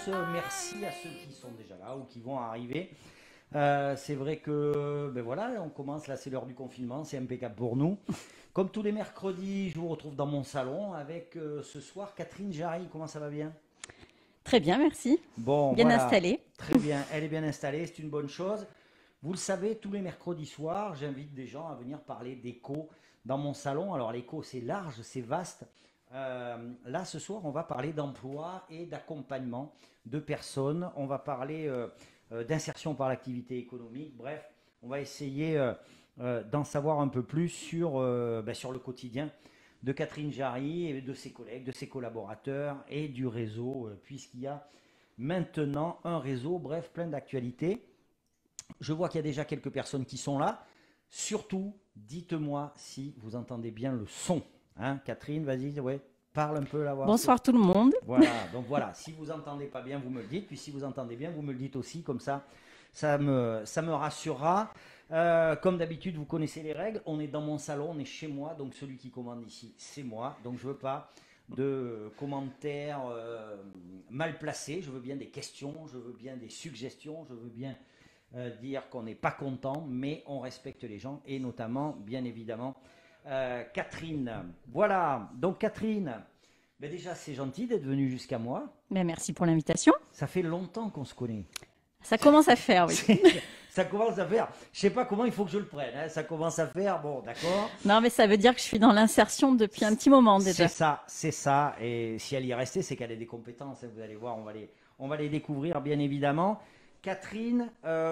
tous. Merci à ceux qui sont déjà là ou qui vont arriver. C'est vrai que ben voilà, on commence, là c'est l'heure du confinement, c'est impeccable pour nous. Comme tous les mercredis, je vous retrouve dans mon salon avec ce soir Catherine Jarry. Comment ça va bien? Très bien, merci. Bon, Bien voilà, installé. très bien, elle est bien installée, c'est une bonne chose. Vous le savez, tous les mercredis soirs, j'invite des gens à venir parler d'éco dans mon salon. Alors l'éco, c'est large, c'est vaste. Là, ce soir, on va parler d'emploi et d'accompagnement de personnes. On va parler d'insertion par l'activité économique. Bref, on va essayer d'en savoir un peu plus sur le quotidien de Catherine Jarry et de ses collègues, de ses collaborateurs et du réseau, puisqu'il y a maintenant un réseau, bref, plein d'actualités. Je vois qu'il y a déjà quelques personnes qui sont là. Surtout, dites-moi si vous entendez bien le son. Hein, Catherine, vas-y, ouais, parle un peu là. Voir. Bonsoir tout le monde. Voilà, donc voilà, si vous entendez pas bien, vous me le dites. Puis si vous entendez bien, vous me le dites aussi. Comme ça me rassurera. Comme d'habitude, vous connaissez les règles. On est dans mon salon, on est chez moi. Donc celui qui commande ici, c'est moi. Donc je veux pas de commentaires mal placés. Je veux bien des questions, je veux bien des suggestions, je veux bien dire qu'on n'est pas content, mais on respecte les gens et notamment, bien évidemment, Catherine. Voilà, donc Catherine, ben déjà c'est gentil d'être venue jusqu'à moi. Ben, merci pour l'invitation. Ça fait longtemps qu'on se connaît. Ça commence à faire, oui. Ça commence à faire, je sais pas comment il faut que je le prenne, hein. Ça commence à faire, bon d'accord. Non, mais ça veut dire que je suis dans l'insertion depuis un petit moment déjà. C'est ça, et si elle y est restée, c'est qu'elle a des compétences, hein, vous allez voir, on va les découvrir bien évidemment. Catherine,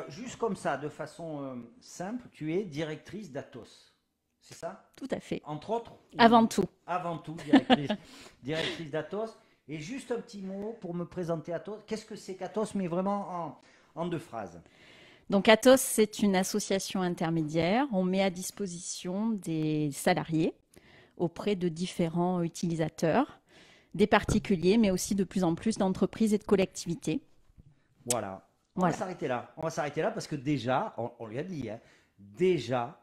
juste comme ça, de façon simple, tu es directrice d'Atos, c'est ça? Tout à fait. Entre autres? Avant tout. Avant tout, directrice d'Atos. Et juste un petit mot pour me présenter Atos. Qu'est-ce que c'est qu'Atos, mais vraiment en deux phrases? Donc Atos, c'est une association intermédiaire. On met à disposition des salariés auprès de différents utilisateurs, des particuliers, mais aussi de plus en plus d'entreprises et de collectivités. Voilà. On va Voilà. s'arrêter là. On va s'arrêter là parce que déjà, on lui a dit, hein, déjà,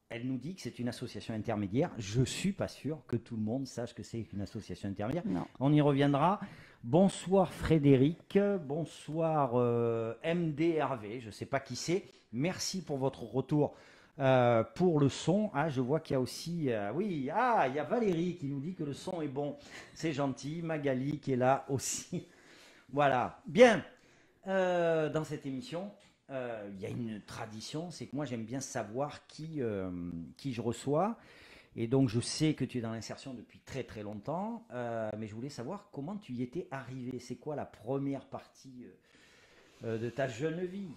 elle nous dit que c'est une association intermédiaire. Je ne suis pas sûr que tout le monde sache que c'est une association intermédiaire. Non. On y reviendra. Bonsoir Frédéric, bonsoir MD Hervé, je ne sais pas qui c'est. Merci pour votre retour pour le son. Ah, je vois qu'il y a aussi, oui, ah, il y a Valérie qui nous dit que le son est bon. C'est gentil. Magali qui est là aussi. Voilà. Bien. Dans cette émission, il y a une tradition, c'est que moi j'aime bien savoir qui je reçois. Et donc je sais que tu es dans l'insertion depuis très très longtemps, mais je voulais savoir comment tu y étais arrivé. C'est quoi la première partie de ta jeune vie?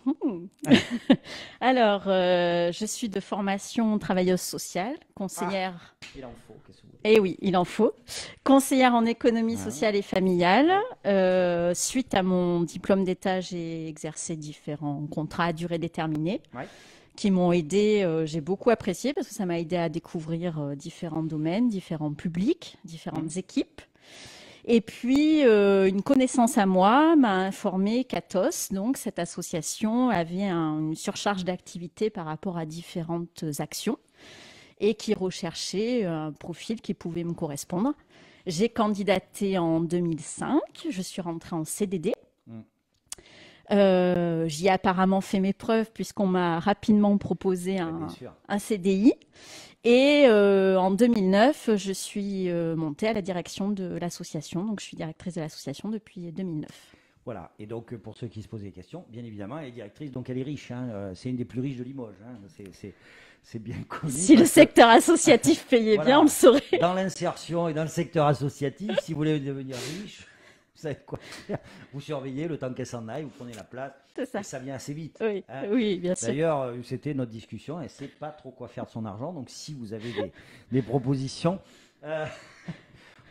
Alors, je suis de formation travailleuse sociale, Ah, conseillère. il en faut, qu'est-ce que vous voulez? Eh oui, il en faut. Conseillère en économie Hein. sociale et familiale. Oui. Suite à mon diplôme d'État, j'ai exercé différents contrats à durée déterminée Ouais. qui m'ont aidé. J'ai beaucoup apprécié parce que ça m'a aidé à découvrir différents domaines, différents publics, Hum. différentes équipes. Et puis, une connaissance à moi m'a informé qu'Atos, donc cette association, avait une surcharge d'activité par rapport à différentes actions et qui recherchait un profil qui pouvait me correspondre. J'ai candidaté en 2005, je suis rentrée en CDD. Hum. J'y ai apparemment fait mes preuves puisqu'on m'a rapidement proposé Ouais, bien sûr. un CDI. Et en 2009, je suis montée à la direction de l'association. Donc, je suis directrice de l'association depuis 2009. Voilà. Et donc pour ceux qui se posent des questions, bien évidemment, elle est directrice, donc elle est riche, hein. C'est une des plus riches de Limoges, hein. C'est bien connu Si le parce que secteur associatif payait bien, on le voilà, saurait. dans l'insertion et dans le secteur associatif, si vous voulez devenir riche, vous savez quoi faire. Vous surveillez le temps qu'elle s'en aille, vous prenez la place C'est et ça. ça vient assez vite, Oui, hein. oui, bien sûr. D'ailleurs, c'était notre discussion, elle ne sait pas trop quoi faire de son argent, donc si vous avez des propositions. euh,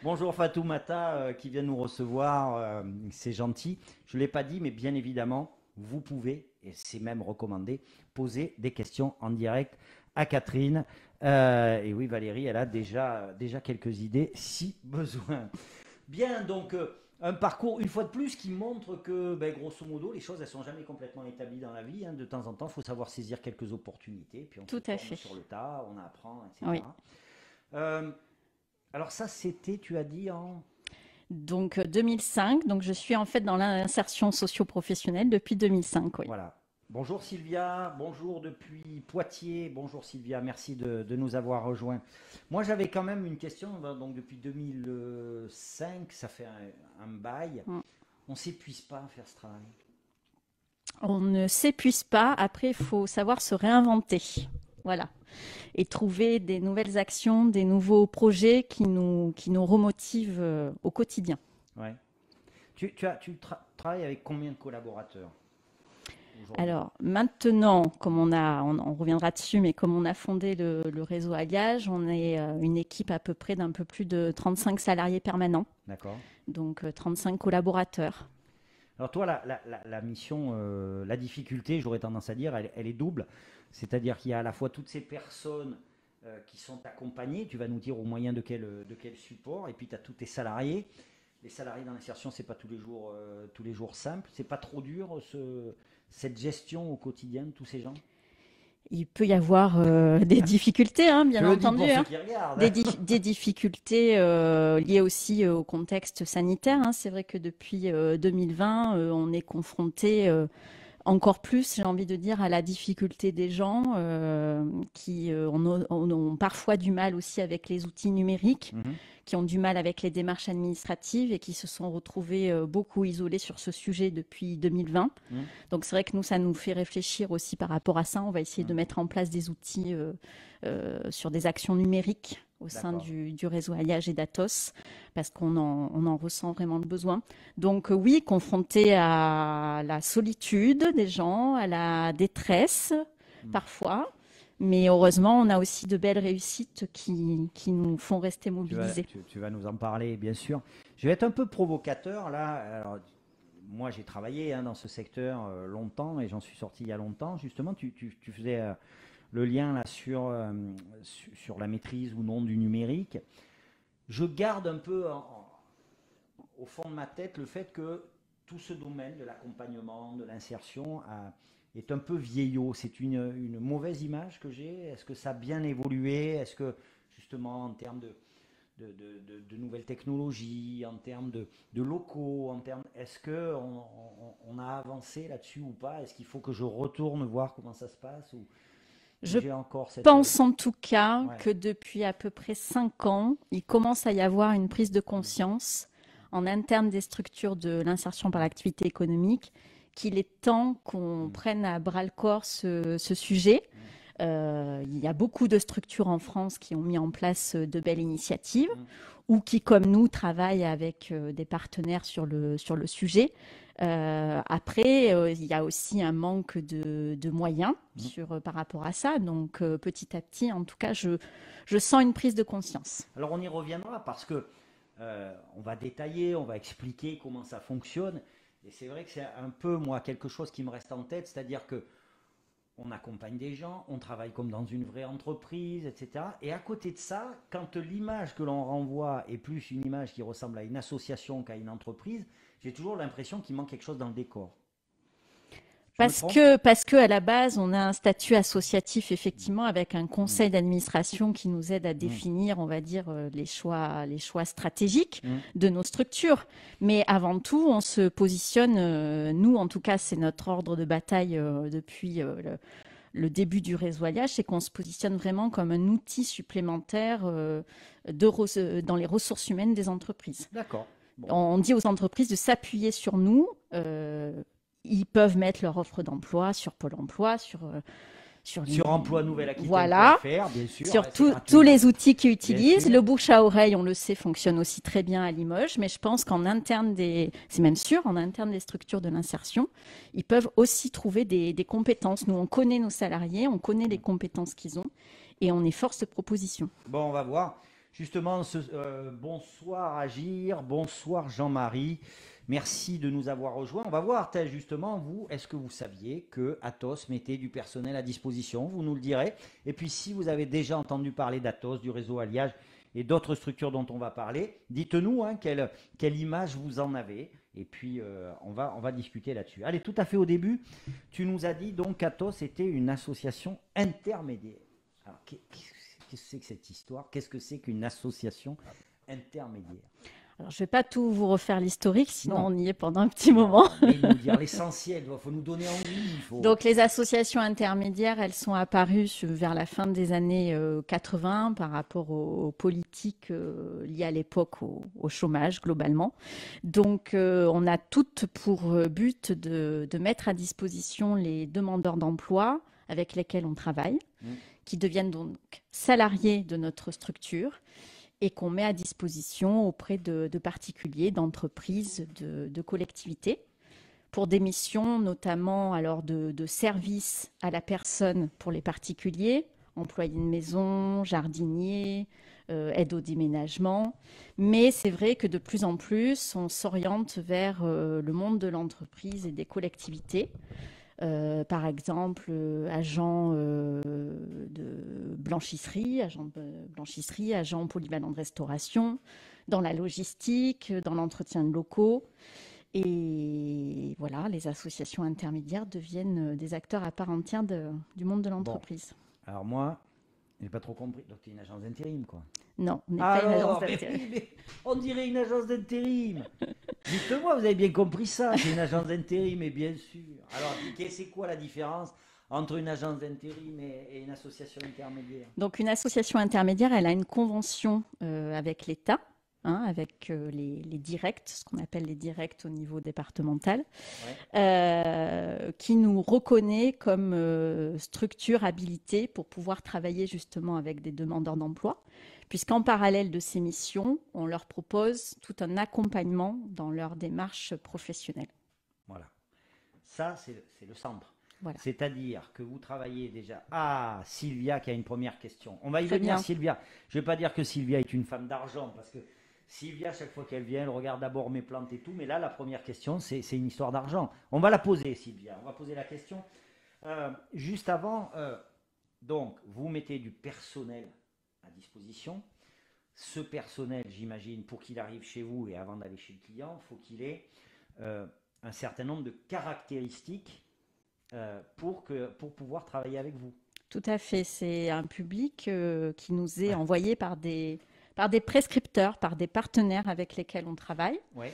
Bonjour Fatoumata qui vient nous recevoir, c'est gentil. Je ne l'ai pas dit, mais bien évidemment, vous pouvez, et c'est même recommandé, poser des questions en direct à Catherine. Et oui, Valérie, elle a déjà quelques idées si besoin. Bien, donc un parcours, une fois de plus, qui montre que, ben, grosso modo, les choses, elles ne sont jamais complètement établies dans la vie, hein. De temps en temps, il faut savoir saisir quelques opportunités, puis on se Tout à forme fait. sur le tas, on apprend, Oui. etc. Euh, alors ça, c'était, tu as dit, en... Donc 2005, donc je suis en fait dans l'insertion socio-professionnelle depuis 2005, oui. Voilà. Bonjour Sylvia, bonjour depuis Poitiers. Bonjour Sylvia, merci de nous avoir rejoints. Moi j'avais quand même une question, donc depuis 2005, ça fait un bail. Mm. On s'épuise pas à faire ce travail. On ne s'épuise pas, après il faut savoir se réinventer. Voilà. Et trouver des nouvelles actions, des nouveaux projets qui nous remotivent au quotidien. Ouais. Travailles avec combien de collaborateurs aujourd'hui? Alors maintenant, comme on reviendra dessus, mais comme on a fondé le réseau Alliage, on est une équipe à peu près d'un peu plus de 35 salariés permanents, D'accord. donc 35 collaborateurs. Alors toi, la mission, la difficulté, j'aurais tendance à dire, elle est double. C'est-à-dire qu'il y a à la fois toutes ces personnes qui sont accompagnées, tu vas nous dire au moyen de quel support, et puis tu as tous tes salariés. Les salariés dans l'insertion, c'est pas tous les jours simple. C'est pas trop dur cette gestion au quotidien de tous ces gens. Il peut y avoir des difficultés, hein, bien Je le dis entendu, pour ceux hein. qui regardent. Des difficultés liées aussi au contexte sanitaire, hein. C'est vrai que depuis 2020, on est confronté encore plus, j'ai envie de dire, à la difficulté des gens qui ont parfois du mal aussi avec les outils numériques, Mhm. qui ont du mal avec les démarches administratives et qui se sont retrouvés beaucoup isolés sur ce sujet depuis 2020. Mhm. Donc c'est vrai que nous, ça nous fait réfléchir aussi par rapport à ça. On va essayer de Mhm. mettre en place des outils sur des actions numériques au sein D'accord. du réseau Alliage et d'Atos, parce on en ressent vraiment le besoin. Donc oui, confronté à la solitude des gens, à la détresse Mhm. parfois, mais heureusement, on a aussi de belles réussites qui nous font rester mobilisés. Tu vas nous en parler, bien sûr. Je vais être un peu provocateur là. Alors, moi, j'ai travaillé dans ce secteur longtemps et j'en suis sorti il y a longtemps. Justement, tu faisais le lien là sur la maîtrise ou non du numérique. Je garde un peu au fond de ma tête le fait que tout ce domaine de l'accompagnement, de l'insertion est un peu vieillot. C'est une mauvaise image que j'ai. Est-ce que ça a bien évolué? Est-ce que justement en termes de nouvelles technologies, en termes de locaux, est-ce qu'on a avancé là-dessus ou pas? Est-ce qu'il faut que je retourne voir comment ça se passe ou Je j'ai encore cette... pense en tout cas Ouais. que depuis à peu près 5 ans, il commence à y avoir une prise de conscience en interne des structures de l'insertion par l'activité économique qu'il est temps qu'on prenne à bras le corps ce sujet. Il y a beaucoup de structures en France qui ont mis en place de belles initiatives ou qui, comme nous, travaillent avec des partenaires sur le sujet. Après, il y a aussi un manque de moyens par rapport à ça. Donc, petit à petit, en tout cas, je sens une prise de conscience. Alors on y reviendra parce que on va détailler, on va expliquer comment ça fonctionne. Et c'est vrai que c'est un peu, moi, quelque chose qui me reste en tête, c'est-à-dire que on accompagne des gens, on travaille comme dans une vraie entreprise, etc. Et à côté de ça, quand l'image que l'on renvoie est plus une image qui ressemble à une association qu'à une entreprise, j'ai toujours l'impression qu'il manque quelque chose dans le décor. Je me trompe? Parce que à la base, on a un statut associatif effectivement avec un conseil d'administration qui nous aide à définir, on va dire, les choix stratégiques de nos structures. Mais avant tout, on se positionne, nous en tout cas, c'est notre ordre de bataille depuis le début du réseau Alliage, c'est qu'on se positionne vraiment comme un outil supplémentaire dans les ressources humaines des entreprises. D'accord. Bon. On dit aux entreprises de s'appuyer sur nous. Ils peuvent mettre leur offre d'emploi sur Pôle emploi, sur Emploi Nouvelle Aquitaine. Voilà, Bien sûr, sur tous les outils qu'ils utilisent. Le bouche à oreille, on le sait, fonctionne aussi très bien à Limoges, mais je pense qu'en interne c'est même sûr, en interne des structures de l'insertion, ils peuvent aussi trouver des compétences. Nous, on connaît nos salariés, on connaît les compétences qu'ils ont, et on est force de proposition. Bon, on va voir. Justement, bonsoir Agir, bonsoir Jean-Marie. Merci de nous avoir rejoints. On va voir, justement, vous, est-ce que vous saviez que Atos mettait du personnel à disposition? Vous nous le direz. Et puis, si vous avez déjà entendu parler d'Atos, du réseau Alliage et d'autres structures dont on va parler, dites-nous quelle image vous en avez. Et puis, on va discuter là-dessus. Allez, tout à fait au début, tu nous as dit donc qu'Atos était une association intermédiaire. Alors, qu'est-ce que c'est que cette histoire? Qu'est-ce que c'est qu'une association intermédiaire? Alors, je ne vais pas tout vous refaire l'historique, sinon Non, on y est pendant un petit non, moment. mais nous dire l'essentiel, il faut nous donner envie, il faut... Donc, les associations intermédiaires, elles sont apparues vers la fin des années 80 par rapport aux politiques liées à l'époque au chômage globalement. Donc, on a toutes pour but de mettre à disposition les demandeurs d'emploi avec lesquels on travaille, Mm. qui deviennent donc salariés de notre structure et qu'on met à disposition auprès de particuliers, d'entreprises, de collectivités pour des missions notamment alors de service à la personne pour les particuliers, employés de maison, jardiniers, aide au déménagement. Mais c'est vrai que de plus en plus, on s'oriente vers le monde de l'entreprise et des collectivités. Par exemple, agents polyvalents de restauration, dans la logistique, dans l'entretien de locaux. Et voilà, les associations intermédiaires deviennent des acteurs à part entière du monde de Bon, l'entreprise. alors moi, j'ai pas trop compris. Donc, tu es une agence d'intérim, quoi. Non, on n'est pas une agence Alors, mais d'intérim. oui, mais on dirait une agence d'intérim. Dites-moi, vous avez bien compris ça, c'est une agence d'intérim, mais bien sûr. Alors, c'est quoi la différence entre une agence d'intérim et une association intermédiaire? Donc, une association intermédiaire, elle a une convention avec l'État, hein, avec les directs, ce qu'on appelle les directs au niveau départemental, Ouais. qui nous reconnaît comme structure habilitée pour pouvoir travailler justement avec des demandeurs d'emploi, puisqu'en parallèle de ces missions, on leur propose tout un accompagnement dans leur démarche professionnelle. Voilà. Ça, c'est le centre. Voilà. C'est-à-dire que vous travaillez déjà. Ah, Sylvia qui a une première question. On va y Très venir, bien. Sylvia. Je ne vais pas dire que Sylvia est une femme d'argent, parce que Sylvia, chaque fois qu'elle vient, elle regarde d'abord mes plantes et tout. Mais là, la première question, c'est une histoire d'argent. On va la poser, Sylvia. On va poser la question. Juste avant, donc, vous mettez du personnel à disposition. Ce personnel, j'imagine, pour qu'il arrive chez vous et avant d'aller chez le client, il faut qu'il ait un certain nombre de caractéristiques pour pouvoir travailler avec vous. Tout à fait. C'est un public qui nous est envoyé par des prescripteurs, par des partenaires avec lesquels on travaille. Ouais.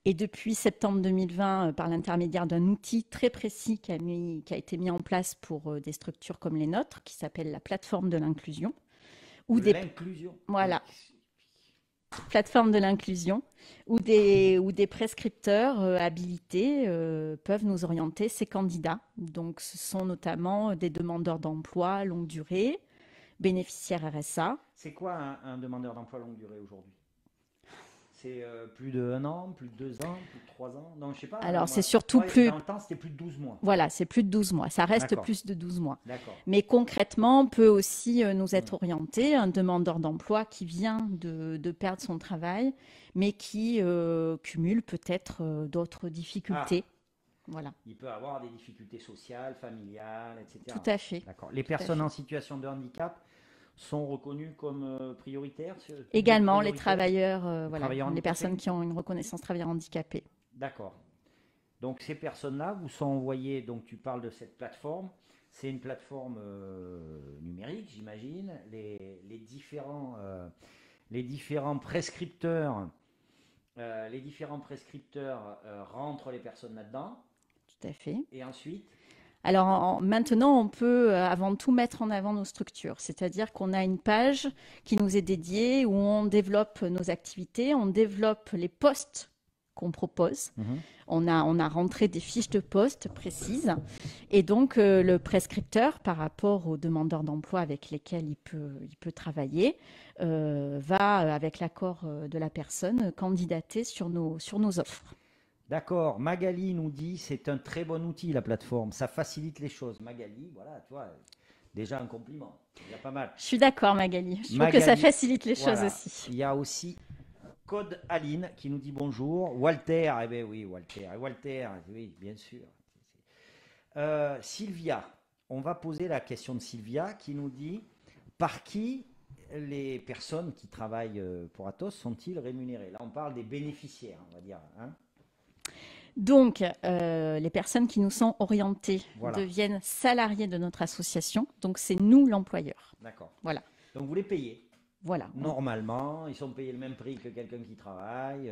Et depuis septembre 2020, par l'intermédiaire d'un outil très précis qui a été mis en place pour des structures comme les nôtres, qui s'appelle la plateforme de l'inclusion, ou des L'inclusion. voilà, plateforme de l'inclusion, où des prescripteurs habilités peuvent nous orienter ces candidats. Donc, ce sont notamment des demandeurs d'emploi longue durée, bénéficiaires RSA. C'est quoi un demandeur d'emploi longue durée aujourd'hui? C'est plus de 1 an, plus de 2 ans, plus de 3 ans? Non, je sais pas. Alors, c'est Moi, surtout ouais, plus. dans le temps, c'était plus de 12 mois. Voilà, c'est plus de 12 mois. Ça reste D'accord, plus de 12 mois. d'accord. Mais concrètement, on peut aussi nous Hmm. être orienté, un demandeur d'emploi qui vient de perdre son travail, mais qui cumule peut-être d'autres Ah, difficultés. Voilà, il peut avoir des difficultés sociales, familiales, tout etc. à fait, D'accord. Les tout à personnes fait. en situation de handicap sont reconnues comme prioritaires, ce public Également, les prioritaire, travailleurs, les voilà, travailleurs les handicapés? personnes qui ont une reconnaissance travailleur handicapé. D'accord. Donc ces personnes-là vous sont envoyées, donc tu parles de cette plateforme, c'est une plateforme numérique, j'imagine. Les différents prescripteurs, rentrent les personnes là-dedans, Tout à fait. et ensuite, Alors maintenant, on peut avant tout mettre en avant nos structures, c'est-à-dire qu'on a une page qui nous est dédiée où on développe nos activités, on développe les postes qu'on propose. Mhm. On a rentré des fiches de poste précises et donc le prescripteur, par rapport aux demandeurs d'emploi avec lesquels il peut travailler, va, avec l'accord de la personne, candidater sur nos offres. D'accord. Magali nous dit c'est un très bon outil la plateforme, ça facilite les choses. Magali, voilà, tu vois, déjà un compliment, il y a pas mal. Je suis d'accord, Magali. Je trouve que ça Magali, facilite les choses voilà. aussi. Il y a aussi Code Aline qui nous dit bonjour. Walter, eh bien oui, Walter. Et Walter, oui, bien sûr. Sylvia, on va poser la question de Sylvia qui nous dit par qui les personnes qui travaillent pour Atos sont-ils rémunérées? Là, on parle des bénéficiaires, on va dire. Hein. Donc, les personnes qui nous sont orientées Voilà, deviennent salariées de notre association. Donc, c'est nous l'employeur. d'accord. Voilà. Donc, vous les payez. Voilà, Normalement, ils sont payés le même prix que quelqu'un qui travaille,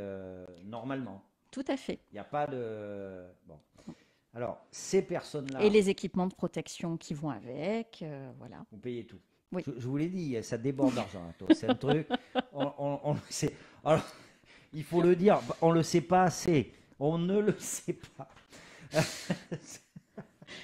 normalement. tout à fait. Il n'y a pas de... Bon. Alors, ces Et personnes-là, les équipements de protection qui vont avec, voilà. vous payez tout. Oui. Je vous l'ai dit, ça déborde d'argent. C'est un truc, on le sait. Alors, il faut le dire, on ne le sait pas assez. On ne le sait pas.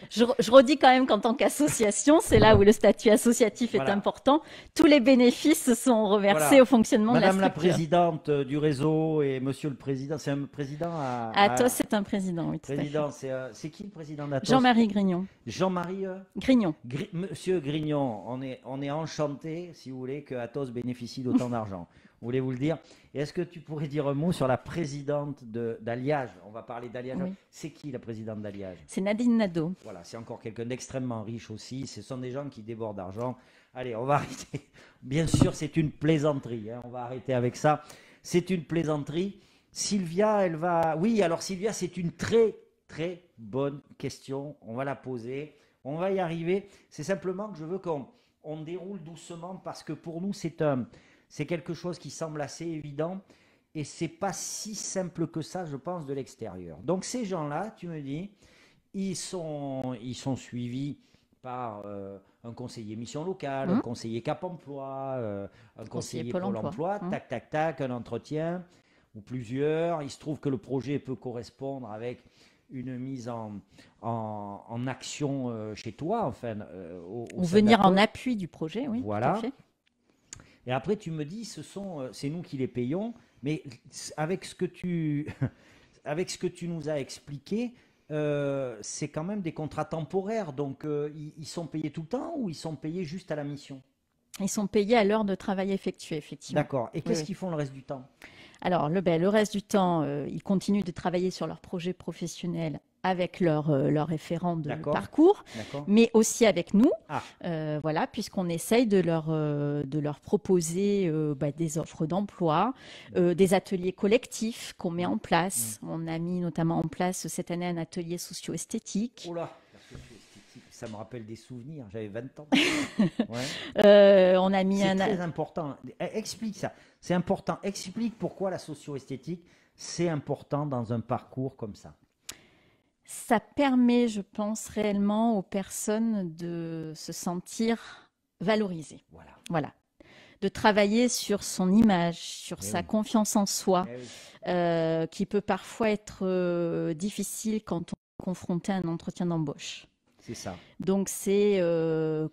Je redis quand même qu'en tant qu'association, c'est là où le statut associatif est Voilà. important. Tous les bénéfices sont reversés Voilà. au fonctionnement Madame de la la structure. présidente du réseau et monsieur le président, c'est un président Athos, c'est un président, oui, tout à fait. président, c'est qui le président d'Athos? Jean-Marie Grignon. Jean-Marie Grignon. Monsieur Grignon, on est enchanté, si vous voulez, que Athos bénéficie d'autant d'argent. Voulez-vous le dire? Et est-ce que tu pourrais dire un mot sur la présidente d'Alliage? On va parler d'Alliage. Oui. C'est qui la présidente d'Alliage? C'est Nadine Nadeau. Voilà, c'est encore quelqu'un d'extrêmement riche aussi. Ce sont des gens qui débordent d'argent. Allez, on va arrêter. Bien sûr, c'est une plaisanterie. On va arrêter avec ça. C'est une plaisanterie. Sylvia, elle va... Oui, alors Sylvia, c'est une très, très bonne question. On va la poser. On va y arriver. C'est simplement que je veux qu'on déroule doucement parce que pour nous, c'est quelque chose qui semble assez évident et c'est pas si simple que ça, je pense, de l'extérieur. Donc ces gens-là, tu me dis, ils sont suivis par un conseiller mission locale, un conseiller Cap Emploi, un conseiller Pôle Emploi, tac, tac, tac, un entretien ou plusieurs. Il se trouve que le projet peut correspondre avec une mise en action chez toi, enfin, Ou venir en appui du projet, oui, voilà. tout à fait. Et après, tu me dis, c'est nous qui les payons, mais avec ce que tu, avec ce que tu nous as expliqué, c'est quand même des contrats temporaires. Donc, ils sont payés tout le temps ou ils sont payés juste à la mission? Ils sont payés à l'heure de travail effectué, effectivement. D'accord. Et qu'est-ce qu'ils font le reste du temps? Alors, le reste du temps, ils continuent de travailler sur leur projet professionnel avec leur référent de parcours, mais aussi avec nous, voilà, puisqu'on essaye de leur proposer des offres d'emploi, des ateliers collectifs qu'on met en place. On a mis notamment en place cette année un atelier socio-esthétique. Oh là, la socio-esthétique, ça me rappelle des souvenirs, j'avais 20 ans. On a mis c'est très important. Explique ça, c'est important. Explique pourquoi la socio-esthétique, c'est important dans un parcours comme ça. Ça permet, je pense, réellement aux personnes de se sentir valorisées. Voilà. De travailler sur son image, sur sa confiance en soi, qui peut parfois être difficile quand on est confronté à un entretien d'embauche. C'est ça. Donc, c'est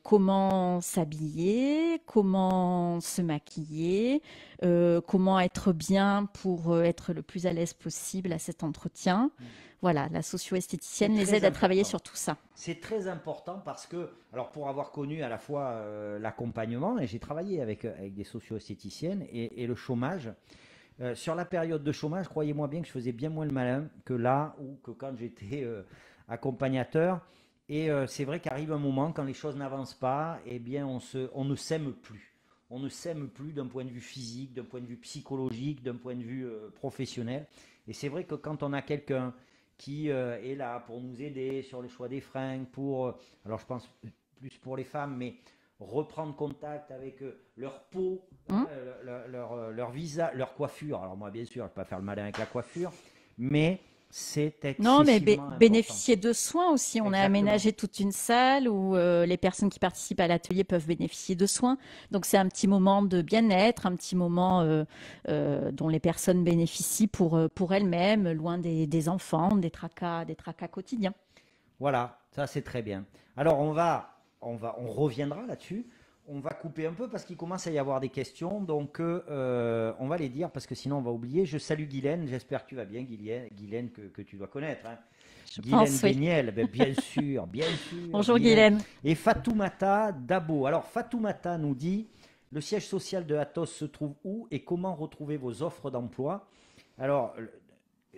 comment s'habiller, comment se maquiller, comment être bien pour être le plus à l'aise possible à cet entretien. Voilà, la socio-esthéticienne les aide à travailler sur tout ça. C'est très important parce que, alors pour avoir connu à la fois l'accompagnement, et j'ai travaillé avec des socio-esthéticiennes et le chômage, sur la période de chômage, croyez-moi bien que je faisais bien moins le malin que là ou que quand j'étais accompagnateur. Et c'est vrai qu'arrive un moment, quand les choses n'avancent pas, eh bien on ne s'aime plus. On ne s'aime plus d'un point de vue physique, d'un point de vue psychologique, d'un point de vue professionnel. Et c'est vrai que quand on a quelqu'un qui est là pour nous aider sur le choix des fringues, alors je pense plus pour les femmes, mais reprendre contact avec leur peau, leur visage, leur coiffure. Alors moi, bien sûr, je ne vais pas faire le malin avec la coiffure, mais c'est excessivement important. Bénéficier de soins aussi. On a aménagé toute une salle où les personnes qui participent à l'atelier peuvent bénéficier de soins. Donc c'est un petit moment de bien-être, un petit moment dont les personnes bénéficient pour elles-mêmes, loin des enfants, des tracas quotidiens. Voilà, ça c'est très bien. Alors on reviendra là-dessus. On va couper un peu parce qu'il commence à y avoir des questions, donc on va les dire parce que sinon on va oublier. Je salue Guylaine, j'espère que tu vas bien, Guylaine que tu dois connaître. Hein. Guylaine Béniel, ben, bien sûr, bien sûr. Bonjour Guylaine. Et Fatoumata Dabo. Alors Fatoumata nous dit, le siège social de Athos se trouve où et comment retrouver vos offres d'emploi? Alors,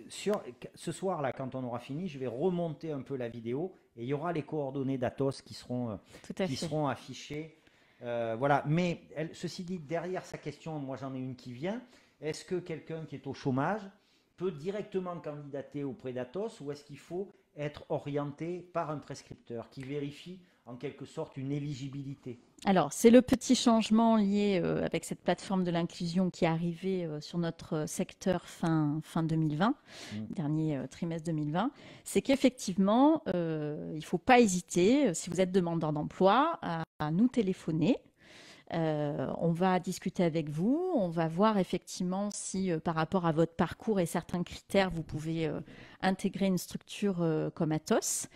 ce soir-là, quand on aura fini, je vais remonter un peu la vidéo et il y aura les coordonnées d'Athos qui seront affichées. Voilà, mais ceci dit, derrière sa question, moi j'en ai une qui vient. Est-ce que quelqu'un qui est au chômage peut directement candidater auprès d'Athos ou est-ce qu'il faut être orienté par un prescripteur qui vérifie en quelque sorte une éligibilité? Alors, c'est le petit changement lié avec cette plateforme de l'inclusion qui est arrivée sur notre secteur fin 2020, Mm. dernier trimestre 2020. C'est qu'effectivement, il ne faut pas hésiter, si vous êtes demandeur d'emploi, à nous téléphoner. On va discuter avec vous, on va voir effectivement si par rapport à votre parcours et certains critères, vous pouvez intégrer une structure comme Atos.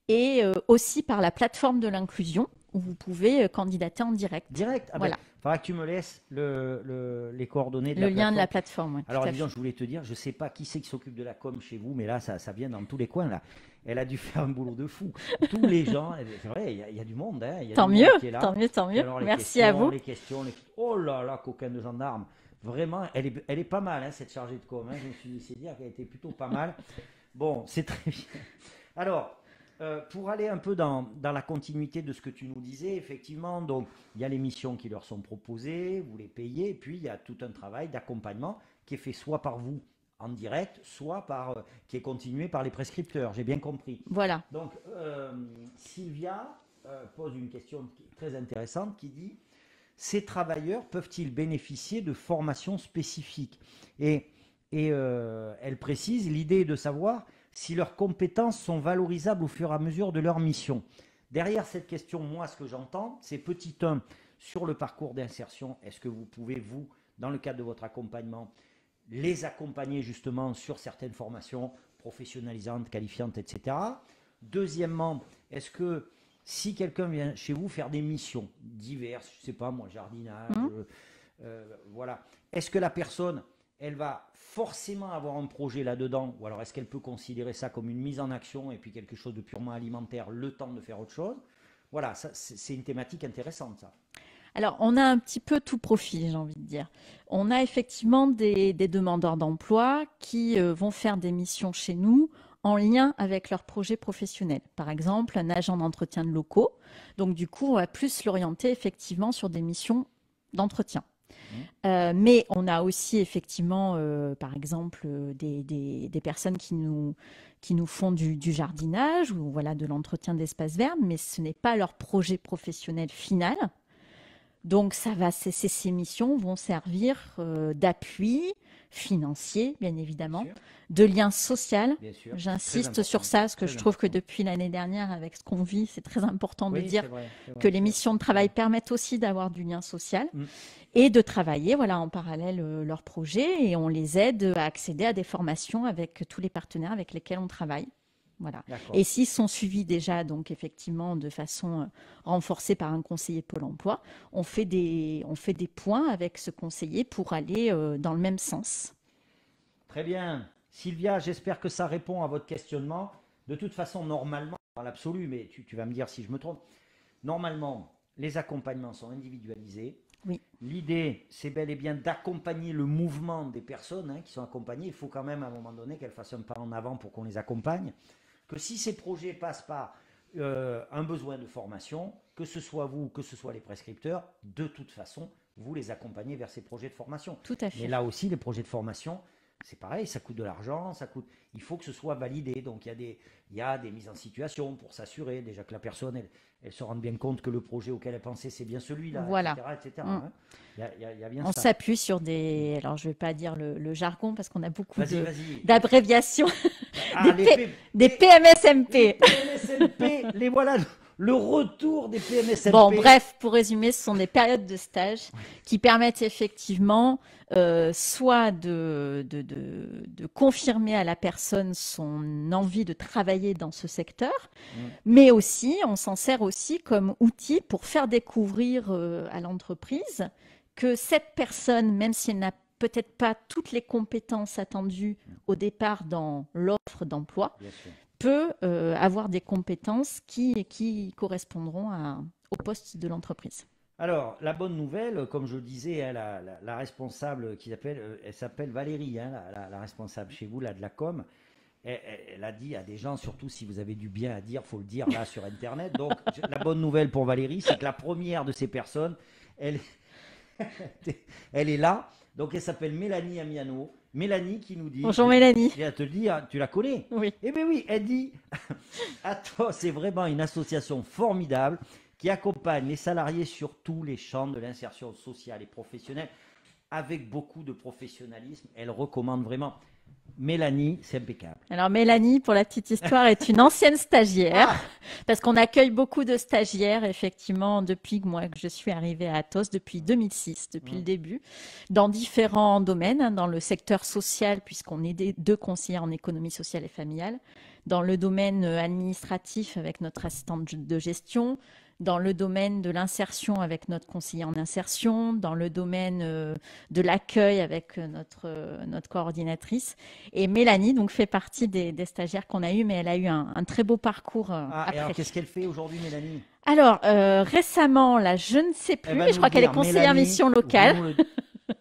Et aussi par la plateforme de l'inclusion, où vous pouvez candidater en direct. Direct? Ah ben, Voilà, il faudra que tu me laisses les coordonnées de le la lien de la plateforme. plateforme, ouais, tout Alors, à disons, fait. je voulais te dire, je ne sais pas qui c'est qui s'occupe de la com chez vous, mais là, ça vient dans tous les coins, là. Elle a dû faire un boulot de fou. Tous les gens, c'est vrai, il y a du monde, hein, il y a Tant du mieux, monde qui est là. tant mieux, tant Et mieux. alors, Merci à vous. les questions, oh là là, coquin de gendarme. Vraiment, elle est pas mal, hein, cette chargée de com. Hein. Je me suis laissé dire qu'elle était plutôt pas mal. Bon, c'est très bien. Alors, pour aller un peu dans la continuité de ce que tu nous disais, effectivement, donc il y a les missions qui leur sont proposées, vous les payez, et puis il y a tout un travail d'accompagnement qui est fait soit par vous en direct, soit qui est continué par les prescripteurs. J'ai bien compris. Voilà. Donc, Sylvia pose une question très intéressante qui dit: ces travailleurs peuvent-ils bénéficier de formations spécifiques? Et elle précise, l'idée est de savoir si leurs compétences sont valorisables au fur et à mesure de leur mission. Derrière cette question, moi, ce que j'entends, c'est petit 1, sur le parcours d'insertion, est-ce que vous pouvez, vous, dans le cadre de votre accompagnement, les accompagner justement sur certaines formations professionnalisantes, qualifiantes, etc. Deuxièmement, est-ce que si quelqu'un vient chez vous faire des missions diverses, je ne sais pas moi, jardinage, voilà, est-ce que la personne, elle va forcément avoir un projet là-dedans, ou alors est-ce qu'elle peut considérer ça comme une mise en action et puis quelque chose de purement alimentaire, le temps de faire autre chose? Voilà, c'est une thématique intéressante, ça. Alors, on a un petit peu tout profil, j'ai envie de dire. On a effectivement des demandeurs d'emploi qui vont faire des missions chez nous en lien avec leur projet professionnel. Par exemple, un agent d'entretien de locaux. Donc, du coup, on va plus l'orienter effectivement sur des missions d'entretien. Mais on a aussi effectivement, par exemple, des personnes qui nous font du jardinage ou voilà, de l'entretien d'espaces verts, mais ce n'est pas leur projet professionnel final. Donc, ces missions vont servir d'appui financier, bien évidemment, Bien sûr, de lien social. bien sûr. Très J'insiste important, sur ça, parce que très je trouve que important. depuis l'année dernière, avec ce qu'on vit, c'est très important de Oui, dire c'est vrai, que les c'est missions de vrai. travail permettent aussi d'avoir du lien social Mm. et de travailler voilà, en parallèle leurs projets et on les aide à accéder à des formations avec tous les partenaires avec lesquels on travaille. Voilà. D'accord. Et s'ils sont suivis déjà, donc effectivement, de façon renforcée par un conseiller Pôle emploi, on fait des points avec ce conseiller pour aller dans le même sens. Très bien. Sylvia, j'espère que ça répond à votre questionnement. De toute façon, normalement, dans l'absolu, mais tu vas me dire si je me trompe, normalement, les accompagnements sont individualisés. Oui. L'idée, c'est bel et bien d'accompagner le mouvement des personnes hein, qui sont accompagnées. Il faut quand même, à un moment donné, qu'elles fassent un pas en avant pour qu'on les accompagne. Que si ces projets passent par un besoin de formation, que ce soit vous, que ce soit les prescripteurs, de toute façon, vous les accompagnez vers ces projets de formation. Tout à Mais fait. là aussi, les projets de formation, c'est pareil, ça coûte de l'argent, il faut que ce soit validé. Donc il y a des mises en situation pour s'assurer déjà que la personne, elle se rende bien compte que le projet auquel elle pensait, c'est bien celui-là, Voilà. etc. Mm. hein. Il y a bien On ça. s'appuie sur des... Alors, je ne vais pas dire le jargon parce qu'on a beaucoup Vas-y. d'abréviations. Ah, Des PMSMP. les PMSMP, les voilà, le retour des PMSMP. Bon, bref, pour résumer, ce sont des périodes de stage qui permettent effectivement soit de confirmer à la personne son envie de travailler dans ce secteur, mais aussi, on s'en sert aussi comme outil pour faire découvrir à l'entreprise que cette personne, même si elle n'a peut-être pas toutes les compétences attendues au départ dans l'offre d'emploi, Bien sûr. peut avoir des compétences qui correspondront au poste de l'entreprise. Alors, la bonne nouvelle, comme je le disais, hein, la responsable elle s'appelle Valérie, hein, la responsable chez vous, là, de la com. Elle a dit à des gens, surtout si vous avez du bien à dire, faut le dire là sur Internet. Donc, la bonne nouvelle pour Valérie, c'est que la première de ces personnes, elle est là. Donc, elle s'appelle Mélanie Amiano. Mélanie qui nous dit. Bonjour Mélanie. Je viens te le dire, tu la connais? Oui. Eh bien oui, elle dit Atos, c'est vraiment une association formidable qui accompagne les salariés sur tous les champs de l'insertion sociale et professionnelle avec beaucoup de professionnalisme. Elle recommande vraiment. Mélanie, c'est impeccable. Alors Mélanie, pour la petite histoire, est une ancienne stagiaire, parce qu'on accueille beaucoup de stagiaires, effectivement, depuis que je suis arrivée à Atos, depuis 2006, depuis le début, dans différents domaines, hein, dans le secteur social, puisqu'on est deux conseillères en économie sociale et familiale, dans le domaine administratif avec notre assistante de gestion, dans le domaine de l'insertion avec notre conseiller en insertion, dans le domaine de l'accueil avec notre coordinatrice. Et Mélanie donc fait partie des stagiaires qu'on a eu, mais elle a eu un très beau parcours Et après. alors, qu'est-ce qu'elle fait aujourd'hui, Mélanie? Alors, récemment, là, je ne sais plus, mais je crois qu'elle est conseillère mission locale.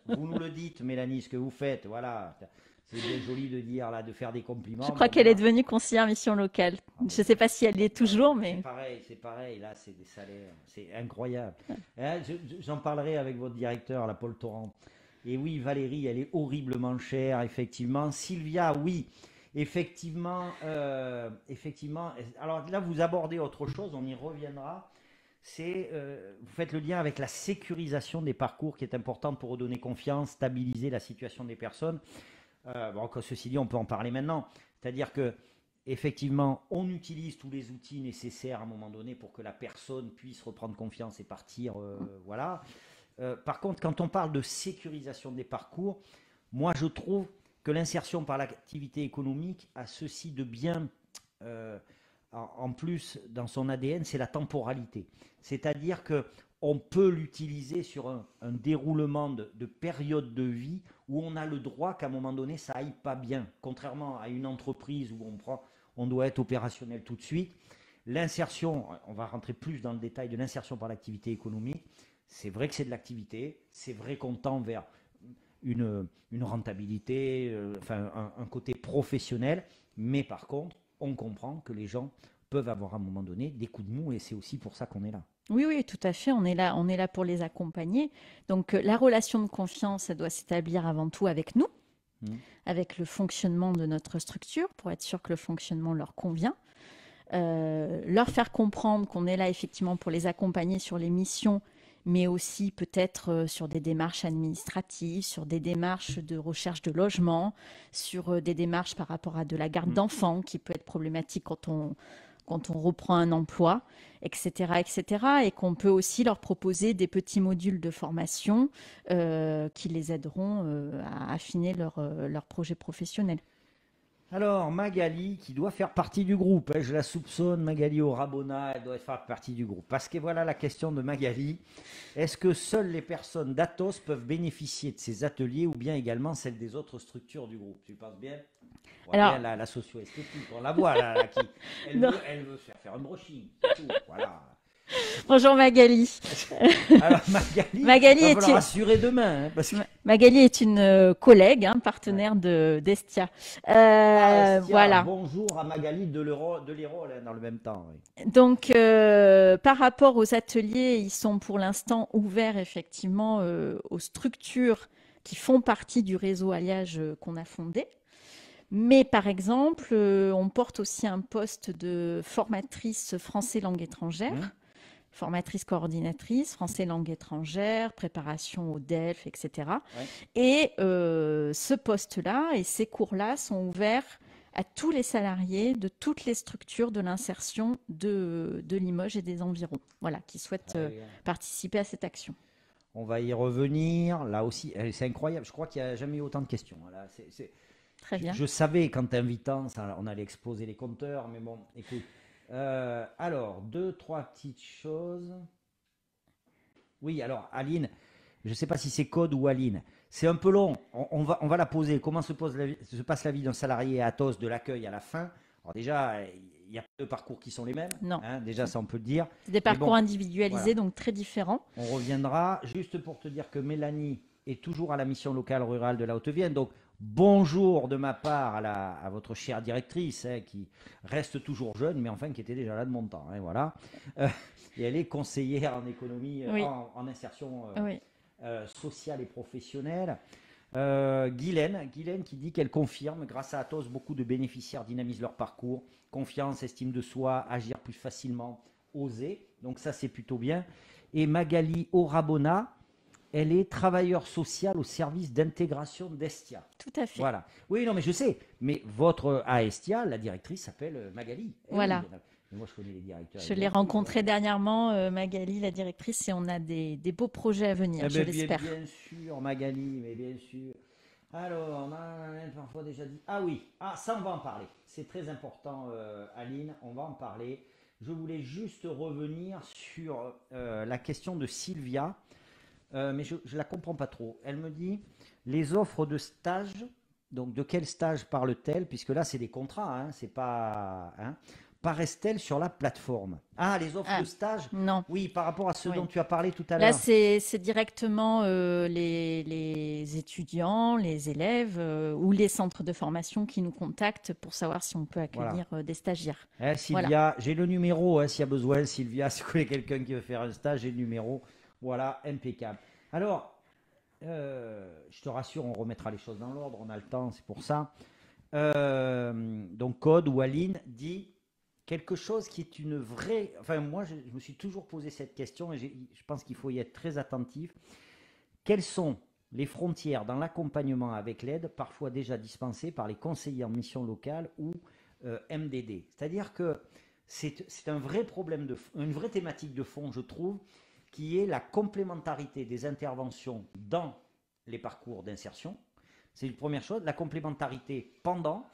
Vous nous le dites, Mélanie, ce que vous fêtes, voilà. C'est bien joli de dire là, de faire des compliments. Je crois qu'elle est devenue conseillère mission locale. Je ne sais pas si elle l'est toujours, mais c'est pareil. Là, c'est des salaires, c'est incroyable. Hein, j'en parlerai avec votre directeur, la Paul Torrent. Et oui, Valérie, elle est horriblement chère, effectivement. Sylvia, oui, effectivement. Alors là, vous abordez autre chose, on y reviendra. Vous faites le lien avec la sécurisation des parcours qui est importante pour redonner confiance, stabiliser la situation des personnes. Ceci dit, on peut en parler maintenant. C'est-à-dire que effectivement, on utilise tous les outils nécessaires à un moment donné pour que la personne puisse reprendre confiance et partir. Voilà. Par contre, quand on parle de sécurisation des parcours, moi je trouve que l'insertion par l'activité économique a ceci de bien, en plus dans son ADN, c'est la temporalité. C'est-à-dire que on peut l'utiliser sur un déroulement de période de vie où on a le droit qu'à un moment donné, ça aille pas bien. Contrairement à une entreprise où on doit être opérationnel tout de suite. L'insertion, on va rentrer plus dans le détail de l'insertion par l'activité économique. C'est vrai que c'est de l'activité, c'est vrai qu'on tend vers une rentabilité, un côté professionnel, mais par contre, on comprend que les gens peuvent avoir à un moment donné des coups de mou et c'est aussi pour ça qu'on est là. oui, oui, tout à fait. On est là pour les accompagner. Donc, la relation de confiance, elle doit s'établir avant tout avec nous, avec le fonctionnement de notre structure, pour être sûr que le fonctionnement leur convient. Leur faire comprendre qu'on est là effectivement pour les accompagner sur les missions, mais aussi peut-être sur des démarches administratives, sur des démarches de recherche de logement, sur des démarches par rapport à de la garde d'enfants, qui peut être problématique quand on reprend un emploi, etc., etc., et qu'on peut aussi leur proposer des petits modules de formation qui les aideront à affiner leur projet professionnel. Alors, Magali, qui doit faire partie du groupe, je la soupçonne, Magali Orabona, elle doit faire partie du groupe. Parce que voilà la question de Magali. Est-ce que seules les personnes d'Atos peuvent bénéficier de ces ateliers ou bien également celles des autres structures du groupe? Tu penses bien? Alors, bien la socio-esthétique, on la voit là, elle veut faire un brushing, c'est tout, voilà. Bonjour Magali. Alors Magali il va falloir assurer demain. Parce que... Magali est une collègue, partenaire d'Estia. Voilà. Bonjour à Magali de l'Hérault dans le même temps. Oui. Donc, par rapport aux ateliers, ils sont pour l'instant ouverts effectivement aux structures qui font partie du réseau Alliage qu'on a fondé. Mais par exemple, on porte aussi un poste de formatrice français langue étrangère. Formatrice coordinatrice, français langue étrangère, préparation au DELF, etc. Ouais. Et ce poste-là et ces cours-là sont ouverts à tous les salariés de toutes les structures de l'insertion de Limoges et des environs, voilà, qui souhaitent participer à cette action. On va y revenir. Là aussi, c'est incroyable. Je crois qu'il n'y a jamais eu autant de questions. Là, très bien. Je savais qu'en t'invitant, on allait exposer les compteurs, mais bon, écoute. Alors, 2-3 petites choses. Oui, alors, Aline, je ne sais pas si c'est Code ou Aline. C'est un peu long. On va la poser. Comment se passe la vie d'un salarié à Atos de l'accueil à la fin? Alors déjà, il n'y a pas de parcours qui sont les mêmes. Non. Déjà, ça, on peut le dire. C'est des parcours individualisés, voilà. Donc très différents. On reviendra. Juste pour te dire que Mélanie est toujours à la mission locale rurale de la Haute-Vienne. Donc, bonjour de ma part à votre chère directrice, qui reste toujours jeune, mais enfin qui était déjà là de mon temps. Voilà. Et elle est conseillère en économie, oui. en insertion sociale et professionnelle. Guylaine qui dit qu'elle confirme, grâce à Atos, beaucoup de bénéficiaires dynamisent leur parcours, confiance, estime de soi, agir plus facilement, oser. Donc ça, c'est plutôt bien. Et Magali Orabona, elle est travailleure sociale au service d'intégration d'Estia. Tout à fait. Voilà. Oui, non, mais je sais. Mais votre à Estia, la directrice s'appelle Magali. Voilà. Oui, mais moi, je connais les directeurs. Je l'ai rencontrée dernièrement, Magali, la directrice, et on a des beaux projets à venir, je l'espère. Bien sûr, Magali, mais bien sûr. Alors, on a parfois déjà dit. Ah oui, ça, on va en parler. C'est très important, Aline, on va en parler. Je voulais juste revenir sur la question de Sylvia, mais je ne la comprends pas trop. Elle me dit, les offres de stage, donc de quel stage parle-t-elle? Puisque là, c'est des contrats, hein, c'est pas... Hein, paraissent-elles sur la plateforme? Ah, les offres de stage? Non. Oui, par rapport à ce dont tu as parlé tout à Là, l'heure. c'est directement les étudiants, les élèves ou les centres de formation qui nous contactent pour savoir si on peut accueillir des stagiaires. Sylvia, voilà. J'ai le numéro, s'il y a besoin. Sylvia, si vous connaissez quelqu'un qui veut faire un stage, j'ai le numéro. Voilà, impeccable. Alors, je te rassure, on remettra les choses dans l'ordre, on a le temps, c'est pour ça. Donc, Code ou Aline dit quelque chose qui est une vraie... Enfin, moi, je me suis toujours posé cette question et je pense qu'il faut y être très attentif. Quelles sont les frontières dans l'accompagnement avec l'aide, parfois déjà dispensées par les conseillers en mission locale ou MDD? C'est-à-dire que c'est un vrai problème, une vraie thématique de fond, je trouve, qui est la complémentarité des interventions dans les parcours d'insertion. C'est une première chose. La complémentarité pendant...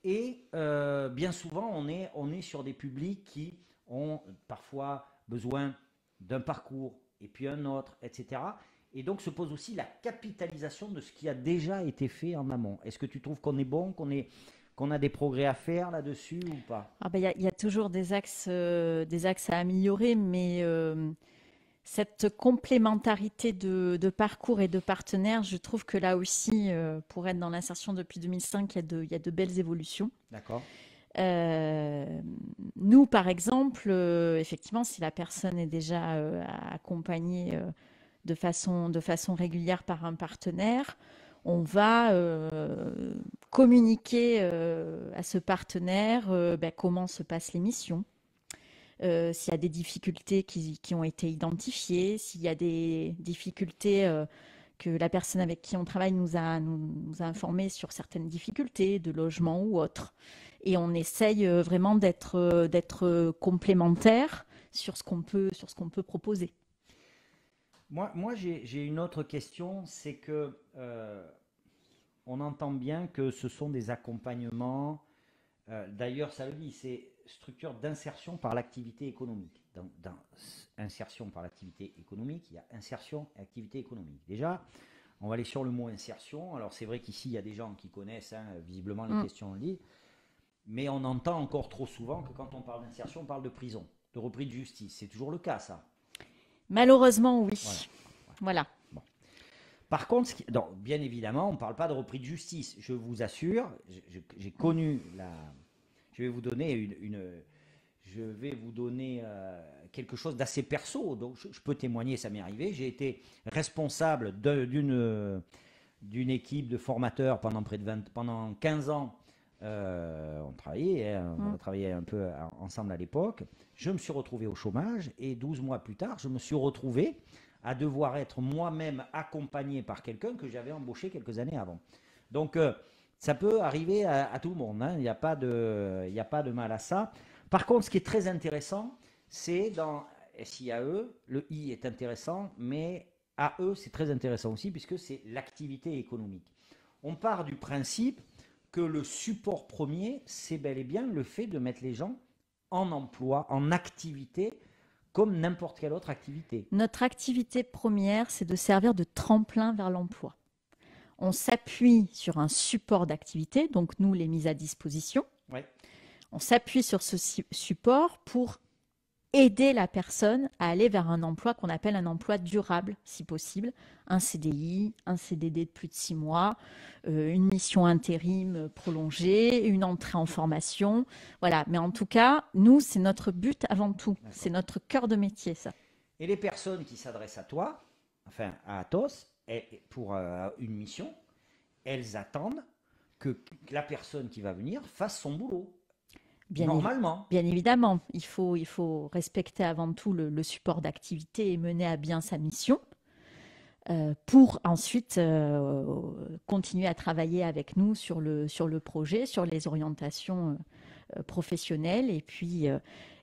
Et bien souvent, on est sur des publics qui ont parfois besoin d'un parcours et puis un autre, etc. Et donc se pose aussi la capitalisation de ce qui a déjà été fait en amont. Est-ce que tu trouves qu'on est bon, qu'on a des progrès à faire là-dessus ou pas? Y a toujours des axes à améliorer, mais cette complémentarité de parcours et de partenaires, je trouve que là aussi, pour être dans l'insertion depuis 2005, il y a de belles évolutions. D'accord. Nous, par exemple, effectivement, si la personne est déjà accompagnée de façon régulière par un partenaire, on va communiquer à ce partenaire comment se passent les missions. S'il y a des difficultés qui ont été identifiées, s'il y a des difficultés que la personne avec qui on travaille nous a informé sur certaines difficultés de logement ou autres. Et on essaye vraiment d'être complémentaire sur ce qu'on peut proposer. Moi j'ai une autre question, c'est que on entend bien que ce sont des accompagnements, d'ailleurs ça le dit, c'est structure d'insertion par l'activité économique. Dans insertion par l'activité économique, il y a insertion et activité économique. Déjà, on va aller sur le mot insertion. Alors c'est vrai qu'ici, il y a des gens qui connaissent, hein, visiblement les questions en ligne, mais on entend encore trop souvent que quand on parle d'insertion, on parle de prison, de repris de justice. C'est toujours le cas, ça? Malheureusement, oui. Voilà. Bon. Par contre, bien évidemment, on ne parle pas de repris de justice. Je vous assure, j'ai connu la... Je vais vous donner quelque chose d'assez perso, donc je peux témoigner, ça m'est arrivé. J'ai été responsable d'une équipe de formateurs pendant 15 ans. On travaillait un peu ensemble à l'époque. Je me suis retrouvé au chômage et 12 mois plus tard, je me suis retrouvé à devoir être moi-même accompagné par quelqu'un que j'avais embauché quelques années avant. Donc, ça peut arriver à tout le monde, hein. Il n'y a pas de mal à ça. Par contre, ce qui est très intéressant, c'est dans SIAE, le I est intéressant, mais AE, c'est très intéressant aussi, puisque c'est l'activité économique. On part du principe que le support premier, c'est bel et bien le fait de mettre les gens en emploi, en activité, comme n'importe quelle autre activité. Notre activité première, c'est de servir de tremplin vers l'emploi. On s'appuie sur un support d'activité, donc nous, les mises à disposition. Ouais. On s'appuie sur ce support pour aider la personne à aller vers un emploi qu'on appelle un emploi durable, si possible. Un CDI, un CDD de plus de 6 mois, une mission intérim prolongée, une entrée en formation. Voilà. Mais en tout cas, nous, c'est notre but avant tout. C'est notre cœur de métier, ça. Et les personnes qui s'adressent à toi, enfin à Atos, pour une mission, elles attendent que la personne qui va venir fasse son boulot, Bien, normalement. bien évidemment, il faut respecter avant tout le support d'activité et mener à bien sa mission pour ensuite continuer à travailler avec nous sur le projet, sur les orientations professionnelles. Et puis,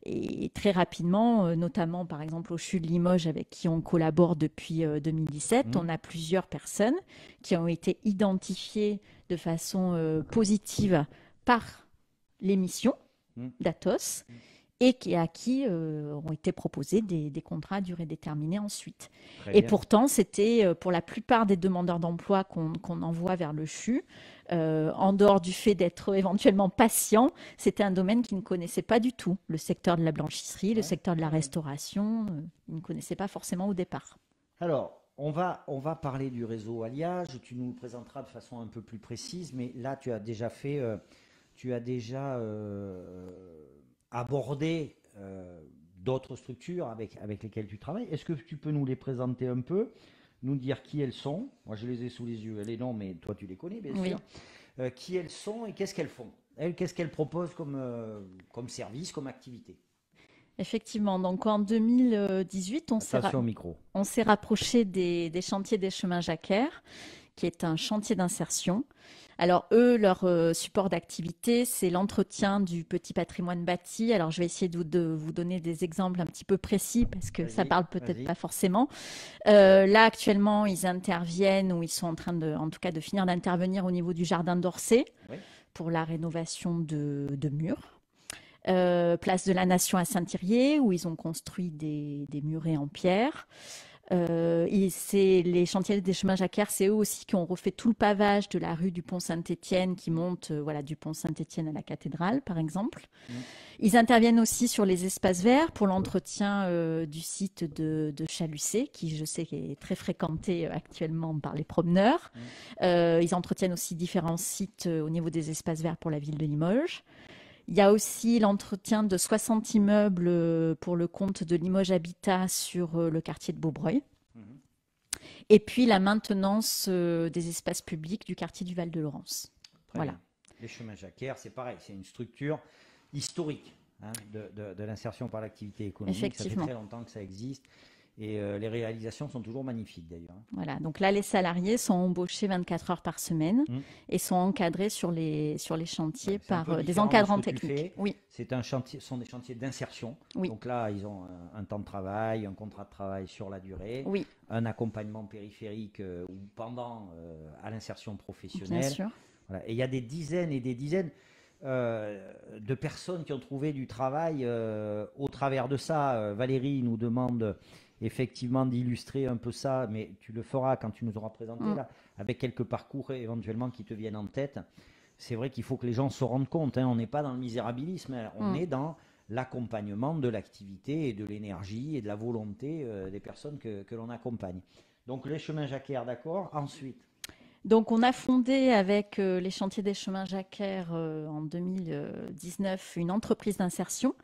et très rapidement, notamment par exemple au CHU de Limoges avec qui on collabore depuis 2017, on a plusieurs personnes qui ont été identifiées de façon positive par l'émission d'Atos et à qui ont été proposés des contrats à durée déterminée ensuite. Très Et bien. pourtant, c'était pour la plupart des demandeurs d'emploi qu'on envoie vers le CHU, en dehors du fait d'être éventuellement patient, c'était un domaine qu'ils ne connaissaient pas du tout. Le secteur de la blanchisserie, le Ouais, secteur de la ouais. restauration, ils ne connaissaient pas forcément au départ. Alors, on va parler du réseau Alliage. Tu nous le présenteras de façon un peu plus précise, mais là, tu as déjà abordé d'autres structures avec lesquelles tu travailles. Est-ce que tu peux nous les présenter un peu, nous dire qui elles sont? Moi, je les ai sous les yeux, les noms, mais toi, tu les connais, bien Oui. sûr. Qui elles sont et qu'est-ce qu'elles font? Elles, qu'est-ce qu'elles proposent comme service, comme activité? Effectivement, donc en 2018, Attention au micro. on s'est rapproché des chantiers des chemins Jacquère, qui est un chantier d'insertion. Alors eux, leur support d'activité, c'est l'entretien du petit patrimoine bâti. Alors je vais essayer de vous donner des exemples un petit peu précis parce que ça Vas-y, parle peut-être vas-y. pas forcément. Là actuellement, ils interviennent ou ils sont en train en tout cas, de finir d'intervenir au niveau du jardin d'Orsay Oui. pour la rénovation de murs. Place de la Nation à Saint-Thirier, où ils ont construit des murets en pierre. Et c'est les chantiers des chemins Jacquard, c'est eux aussi qui ont refait tout le pavage de la rue du Pont Saint-Étienne qui monte voilà, du Pont Saint-Étienne à la cathédrale, par exemple. Ils interviennent aussi sur les espaces verts pour l'entretien du site de Chalucé, qui je sais est très fréquenté actuellement par les promeneurs. Ils entretiennent aussi différents sites au niveau des espaces verts pour la ville de Limoges. Il y a aussi l'entretien de 60 immeubles pour le compte de Limoges Habitat sur le quartier de Beaubreuil. Mhm. Et puis la maintenance des espaces publics du quartier du Val-de-Laurence. Très Voilà. bien. Les chemins Jacquard, c'est pareil, c'est une structure historique de l'insertion par l'activité économique. Ça fait Effectivement. très longtemps que ça existe et les réalisations sont toujours magnifiques d'ailleurs. Voilà. Donc là, les salariés sont embauchés 24 heures par semaine et sont encadrés sur les chantiers Ouais, c'est un peu par des différent de ce encadrants que tu techniques. fais. Oui, Ce sont des chantiers d'insertion. oui, Donc là, ils ont un temps de travail, un contrat de travail sur la durée, oui, un accompagnement périphérique ou pendant à l'insertion bien professionnelle. sûr. Voilà. Et il y a des dizaines et des dizaines de personnes qui ont trouvé du travail au travers de ça. Valérie nous demande effectivement d'illustrer un peu ça, mais tu le feras quand tu nous auras présenté là, avec quelques parcours éventuellement qui te viennent en tête. C'est vrai qu'il faut que les gens se rendent compte, hein, on n'est pas dans le misérabilisme, hein, on est dans l'accompagnement de l'activité et de l'énergie et de la volonté des personnes que l'on accompagne. Donc les chemins Jacquard, d'accord. Ensuite, Donc, on a fondé avec les chantiers des chemins Jacquard en 2019 une entreprise d'insertion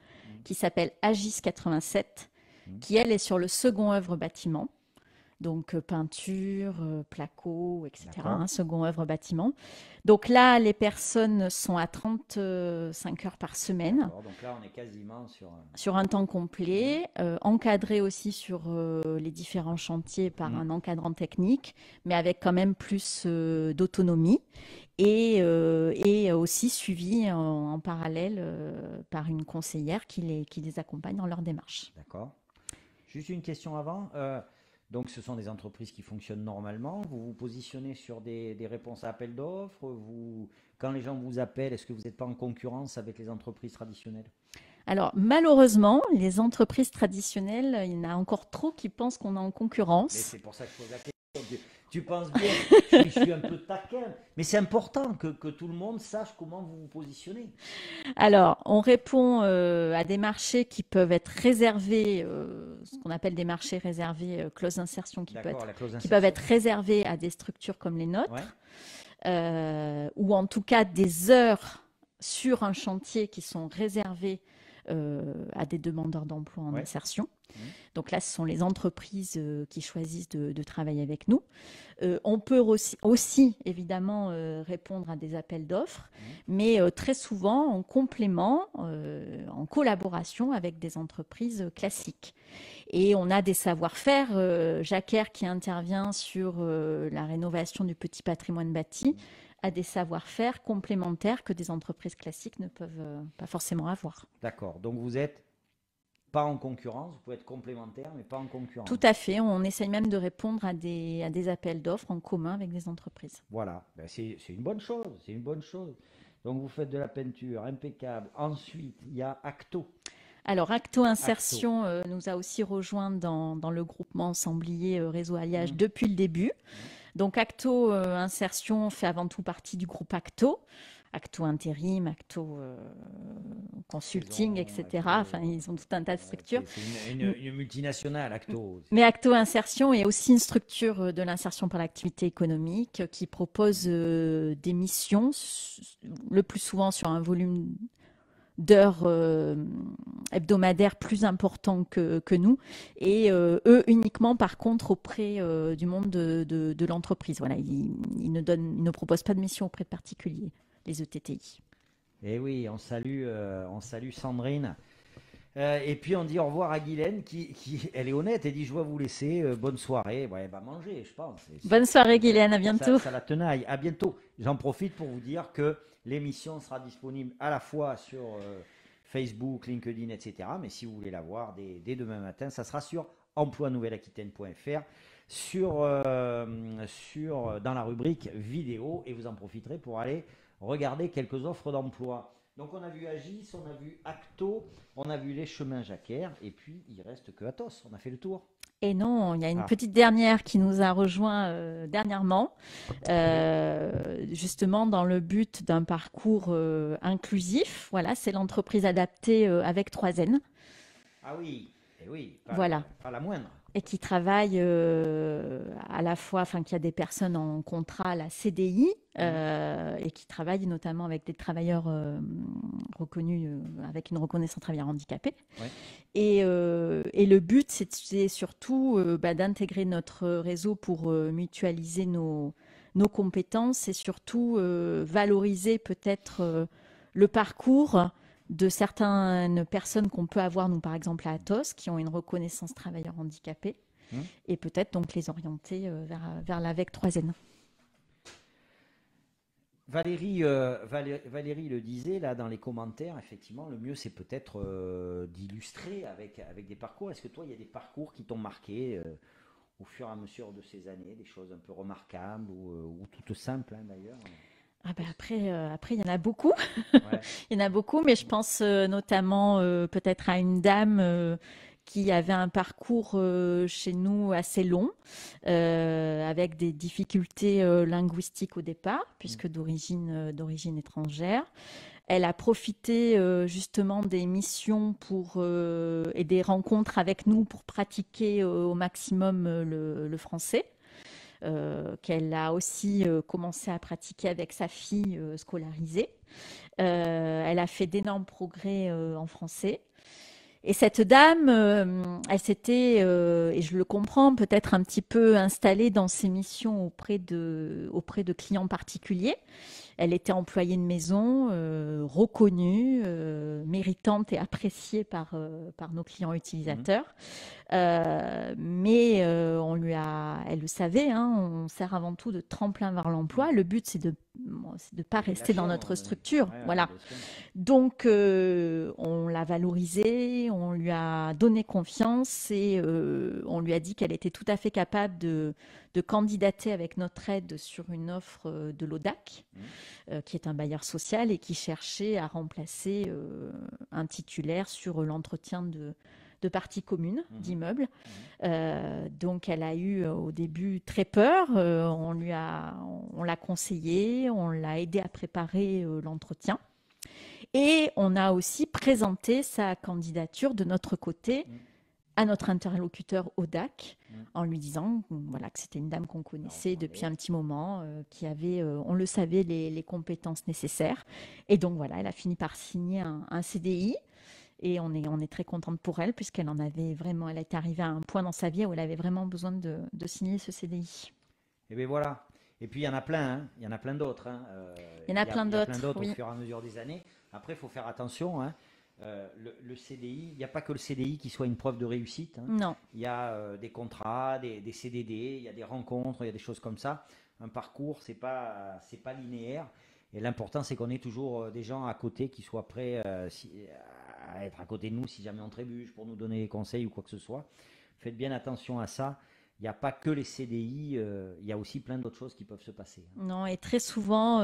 qui s'appelle Agis 87, qui elle est sur le second œuvre bâtiment. Donc peinture, placo, etc. D'accord. Second œuvre bâtiment. Donc là, les personnes sont à 35 heures par semaine D'accord. Donc là, on est quasiment sur un temps complet, encadré aussi sur les différents chantiers par un encadrant technique, mais avec quand même plus d'autonomie et aussi suivi en parallèle par une conseillère qui les accompagne dans leur démarche. D'accord. Juste une question avant. Donc, ce sont des entreprises qui fonctionnent normalement. Vous vous positionnez sur des réponses à appel d'offres. Quand les gens vous appellent, est-ce que vous n'êtes pas en concurrence avec les entreprises traditionnelles? Alors malheureusement, les entreprises traditionnelles, il y en a encore trop qui pensent qu'on est en Mais concurrence. c'est pour ça que je pose la question. Tu penses bien, je suis un peu taquin. Mais c'est important que tout le monde sache comment vous vous positionnez. Alors, on répond à des marchés qui peuvent être réservés, ce qu'on appelle des marchés réservés, close insertion, D'accord, la clause qui peuvent être d'insertion. réservés à des structures comme les nôtres, Ouais. ou en tout cas des heures sur un chantier qui sont réservées à des demandeurs d'emploi en Ouais. insertion. Donc là, ce sont les entreprises qui choisissent de travailler avec nous. On peut aussi évidemment, répondre à des appels d'offres, mais très souvent en complément, en collaboration avec des entreprises classiques. Et on a des savoir-faire. Jacquer, qui intervient sur la rénovation du petit patrimoine bâti, a des savoir-faire complémentaires que des entreprises classiques ne peuvent pas forcément avoir. D'accord. Donc vous êtes pas en concurrence, vous pouvez être complémentaire, mais pas en Tout concurrence. à fait. On essaye même de répondre à des appels d'offres en commun avec des entreprises. Voilà. Ben, c'est une bonne chose. C'est une bonne chose. Donc vous faites de la peinture impeccable. Ensuite, il y a Acto. Alors, Acto Acto. Insertion nous a aussi rejoint dans le groupement Samblier Réseau Alliage Hum, depuis le début. hum. Donc, Acto Insertion fait avant tout partie du groupe Acto. Acto Intérim, Acto Consulting, Saison, etc. Acto. Enfin, ils ont tout un tas de Ouais, structures. c'est M- une multinationale, Acto. Mais Acto Insertion est aussi une structure de l'insertion par l'activité économique qui propose des missions, le plus souvent sur un volume d'heures hebdomadaires plus important que nous, et eux uniquement par contre auprès du monde de l'entreprise. Voilà, ils ne proposent pas de mission auprès de particuliers, les ETTI. Eh oui, on salue Sandrine. Et puis on dit au revoir à Guylaine elle est honnête, elle dit je dois vous laisser, bonne soirée. Ouais, elle va manger, je pense. Bonne soirée Guylaine, à bientôt. Ça la tenaille. À bientôt. J'en profite pour vous dire que l'émission sera disponible à la fois sur Facebook, LinkedIn, etc. Mais si vous voulez la voir dès demain matin, ça sera sur emploi-nouvelle-aquitaine.fr dans la rubrique vidéo et vous en profiterez pour aller regarder quelques offres d'emploi. Donc on a vu Agis, on a vu Acto, on a vu les chemins Jacquer et puis il reste que Athos. On a fait le tour. Et non, il y a une Ah, petite dernière qui nous a rejoint dernièrement, oui. justement dans le but d'un parcours inclusif. Voilà, c'est l'entreprise adaptée avec 3N. Ah oui, et oui, Voilà. pas la moindre. Et qui travaille à la fois, enfin, qui a des personnes en contrat, la CDI, Hum, et qui travaille notamment avec des travailleurs reconnus, avec une reconnaissance travailleur handicapé. ouais. Et le but, c'est surtout d'intégrer notre réseau pour mutualiser nos compétences et surtout valoriser peut-être le parcours de certaines personnes qu'on peut avoir, nous par exemple à Athos, qui ont une reconnaissance travailleur handicapé, Hum. et peut-être donc les orienter vers l'AVEC 3N. Valérie le disait là dans les commentaires, effectivement, le mieux c'est peut-être d'illustrer avec des parcours. Est-ce que toi, il y a des parcours qui t'ont marqué au fur et à mesure de ces années, des choses un peu remarquables ou toutes simples hein, d'ailleurs? Ah ben après, il y en a beaucoup. Ouais. Il y en a beaucoup, mais je pense notamment peut-être à une dame qui avait un parcours chez nous assez long, avec des difficultés linguistiques au départ, Mm. puisque d'origine étrangère. Elle a profité justement des missions et des rencontres avec nous pour pratiquer au maximum le français. Qu'elle a aussi commencé à pratiquer avec sa fille scolarisée. Elle a fait d'énormes progrès en français. Et cette dame, elle s'était, et je le comprends, peut-être un petit peu installée dans ses missions auprès de clients particuliers. Elle était employée de maison, reconnue, méritante et appréciée par nos clients Mhm. utilisateurs. Mais elle le savait, hein, on sert avant tout de tremplin vers Mm. l'emploi. Le but, c'est de pas De rester lâcher dans à un notre moment donné. structure. Ouais, ouais, Voilà. bien sûr. Donc, on l'a valorisée, on lui a donné confiance et on lui a dit qu'elle était tout à fait capable de candidater avec notre aide sur une offre de l'ODAC, Mm. qui est un bailleur social et qui cherchait à remplacer un titulaire sur l'entretien de parties communes Mhm. d'immeubles. Mhm. Donc, elle a eu au début très peur. On l'a conseillée, on l'a aidé à préparer l'entretien. Et on a aussi présenté sa candidature de notre côté Mm. à notre interlocuteur ODAC Mm. en lui disant voilà, que c'était une dame qu'on La connaissait depuis recommander. un petit moment, qui avait, on le savait, les compétences nécessaires. Et donc voilà, elle a fini par signer un CDI Et on est très contente pour elle, puisqu'elle en avait vraiment, elle est arrivée à un point dans sa vie où elle avait vraiment besoin de signer ce CDI. Et bien voilà. Et puis il y en a plein, hein. Il y en a plein d'autres, hein. Il y en a plein Il y a plein d'autres, d'autres au oui. fur et à mesure des années. Après, il faut faire attention, hein. Le CDI, il n'y a pas que le CDI qui soit une preuve de réussite, hein. Non, Il y a des contrats, des CDD, il y a des rencontres, il y a des choses comme ça. Un parcours, c'est pas linéaire. Et l'important, c'est qu'on ait toujours des gens à côté qui soient prêts à être à côté de nous si jamais on trébuche, pour nous donner des conseils ou quoi que ce soit. Faites bien attention à ça. Il n'y a pas que les CDI, il y a aussi plein d'autres choses qui peuvent se passer, hein. non, et très souvent,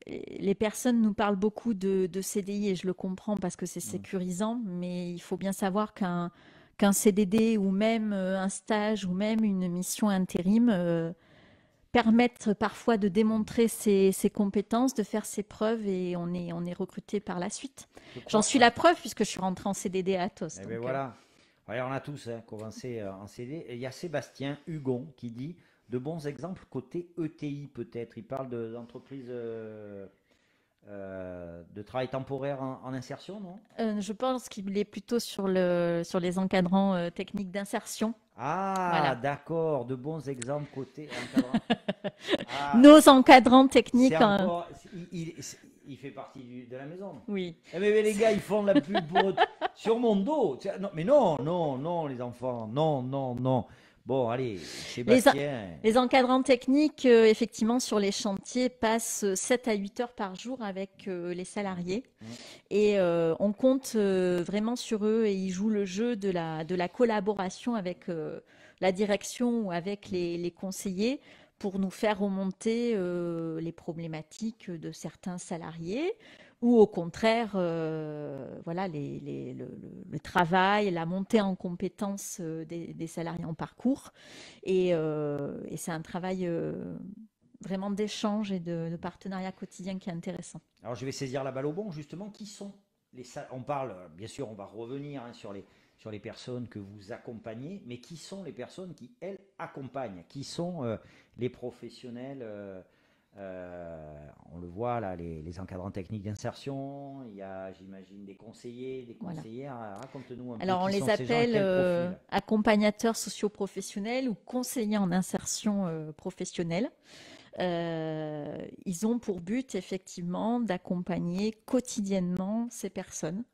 les personnes nous parlent beaucoup de CDI et je le comprends parce que c'est Mm. sécurisant, mais il faut bien savoir qu'un CDD ou même un stage ou même une mission intérim permettent parfois de démontrer ses compétences, de faire ses preuves et on est recruté par la suite. Je J'en crois, suis ouais. la preuve puisque je suis rentrée en CDD à Atos. Eh bien Donc, voilà. Ouais, on a tous, hein, commencé en CD. Et il y a Sébastien Hugon qui dit de bons exemples côté ETI peut-être. Il parle d'entreprises de travail temporaire en insertion, non? je pense qu'il est plutôt sur les encadrants techniques d'insertion. Ah, Voilà. d'accord, de bons exemples côté encadrant. Ah, Nos encadrants c'est techniques, encore. Il fait partie de la maison. oui. Eh mais les gars, ils font de la pub sur mon dos. Tiens, non, mais non, non, non, les enfants. Non, non, non. Bon, allez, Les, Sébastien. les encadrants techniques, effectivement, sur les chantiers, passent 7 à 8 heures par jour avec les salariés. Hum, Et on compte vraiment sur eux et ils jouent le jeu de la collaboration avec la direction ou avec les conseillers pour nous faire remonter les problématiques de certains salariés ou au contraire, voilà, le travail, la montée en compétences des salariés en parcours. Et c'est un travail vraiment d'échange et de partenariat quotidien qui est intéressant. Alors, je vais saisir la balle au bon, justement. Qui sont on parle, bien sûr, on va revenir, hein, sur les personnes que vous accompagnez, mais qui sont les personnes qui, elles, accompagnent? Qui sont les professionnels on le voit là, les encadrants techniques d'insertion, il y a, j'imagine, des conseillers, des Voilà. conseillères. Raconte-nous un peu Alors, on qui les sont ces gens et appelle quel profil. accompagnateurs socio-professionnels ou conseillers en insertion professionnelle. Ils ont pour but, effectivement, d'accompagner quotidiennement ces personnes,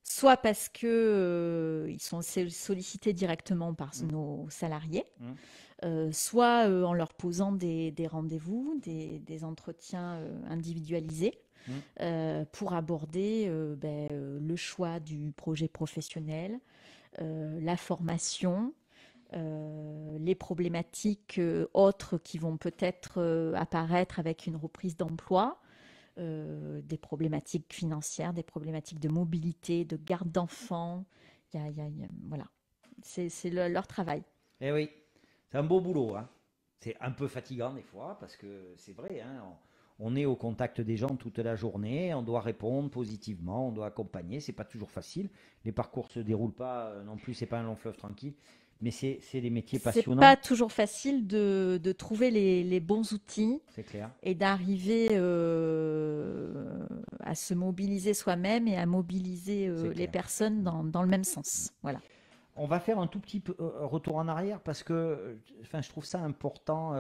soit parce que ils sont sollicités directement par Mm, nos salariés, mm. soit en leur posant des rendez-vous, des entretiens individualisés Mm. pour aborder le choix du projet professionnel, la formation, les problématiques autres qui vont peut-être apparaître avec une reprise d'emploi, des problématiques financières, des problématiques de mobilité, de garde d'enfants. Voilà, c'est leur travail. Eh oui, c'est un beau boulot, hein. C'est un peu fatigant des fois parce que c'est vrai, hein, on est au contact des gens toute la journée, on doit répondre positivement, on doit accompagner, c'est pas toujours facile. Les parcours se déroulent pas non plus, c'est pas un long fleuve tranquille, mais c'est des métiers C'est passionnants, pas toujours facile de trouver les bons outils c'est clair. et d'arriver à se mobiliser soi-même et à mobiliser C'est les clair. personnes dans le même sens. Voilà. On va faire un tout petit peu retour en arrière parce que enfin, je trouve ça important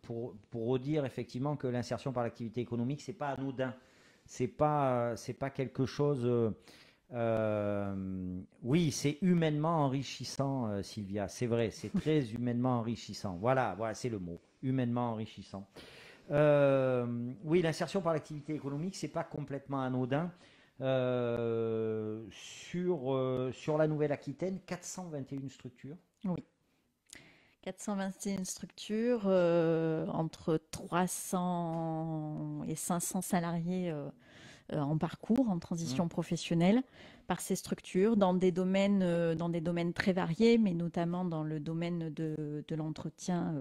pour redire effectivement que l'insertion par l'activité économique, c'est pas anodin. C'est pas quelque chose. Oui, c'est humainement enrichissant, Sylvia. C'est vrai, c'est très humainement enrichissant. Voilà, voilà, c'est le mot. Humainement enrichissant. Oui, l'insertion par l'activité économique, c'est pas complètement anodin. Sur la Nouvelle-Aquitaine, 421 structures. Oui. 421 structures, entre 300 et 500 salariés en parcours, en Mm. transition professionnelle, par ces structures, dans des domaines très variés, mais notamment dans le domaine de l'entretien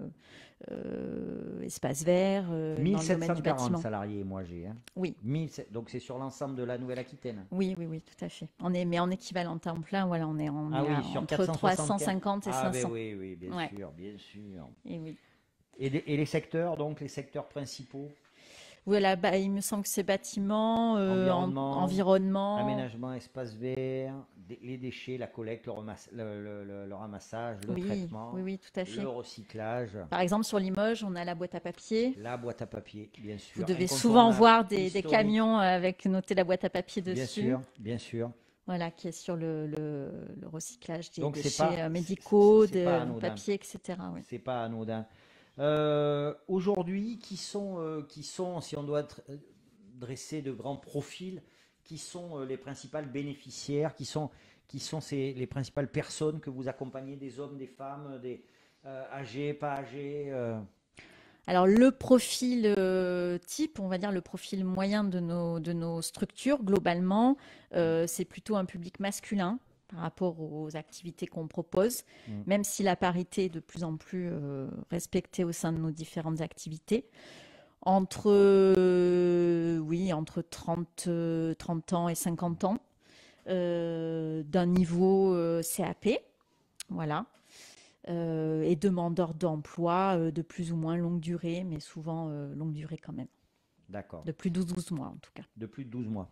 espace vert, dans le domaine du 1740 bâtiment. salariés, moi j'ai, hein. Oui, Donc c'est sur l'ensemble de la Nouvelle-Aquitaine. oui, oui, oui, tout à fait. Mais en équivalent temps plein, voilà, on Ah est oui, sur entre 475. 350 et Ah ben 500. oui, oui, bien Ouais, sûr, bien sûr. et oui. Et les secteurs, donc les secteurs principaux? Voilà, bah, il me semble que c'est bâtiments, Environnement, environnement. aménagement, espace vert, les déchets, la collecte, le ramassage, le Oui, oui, traitement, oui, tout à le fait. recyclage, Par exemple, sur Limoges, on a la boîte à papier. la boîte à papier, bien Vous sûr, devez souvent incontournable, voir des historique, camions avec noté la boîte à papier bien dessus. sûr, bien sûr. Voilà, qui est sur le recyclage des Donc déchets médicaux, c'est pas de anodin, papier, etc. Oui. c'est pas anodin. Aujourd'hui, si on doit dresser de grands profils, qui sont les principales bénéficiaires, les principales personnes que vous accompagnez, des hommes, des femmes, des âgés, pas âgés. Alors le profil type, on va dire le profil moyen de nos structures, globalement, Mm, c'est plutôt un public masculin par rapport aux activités qu'on propose, mm. même si la parité est de plus en plus respectée au sein de nos différentes activités. Entre, oui, entre 30 ans et 50 ans, d'un niveau CAP, voilà, et demandeurs d'emploi de plus ou moins longue durée, mais souvent longue durée quand même, D'accord. de plus de 12 mois en tout cas. De plus de 12 mois.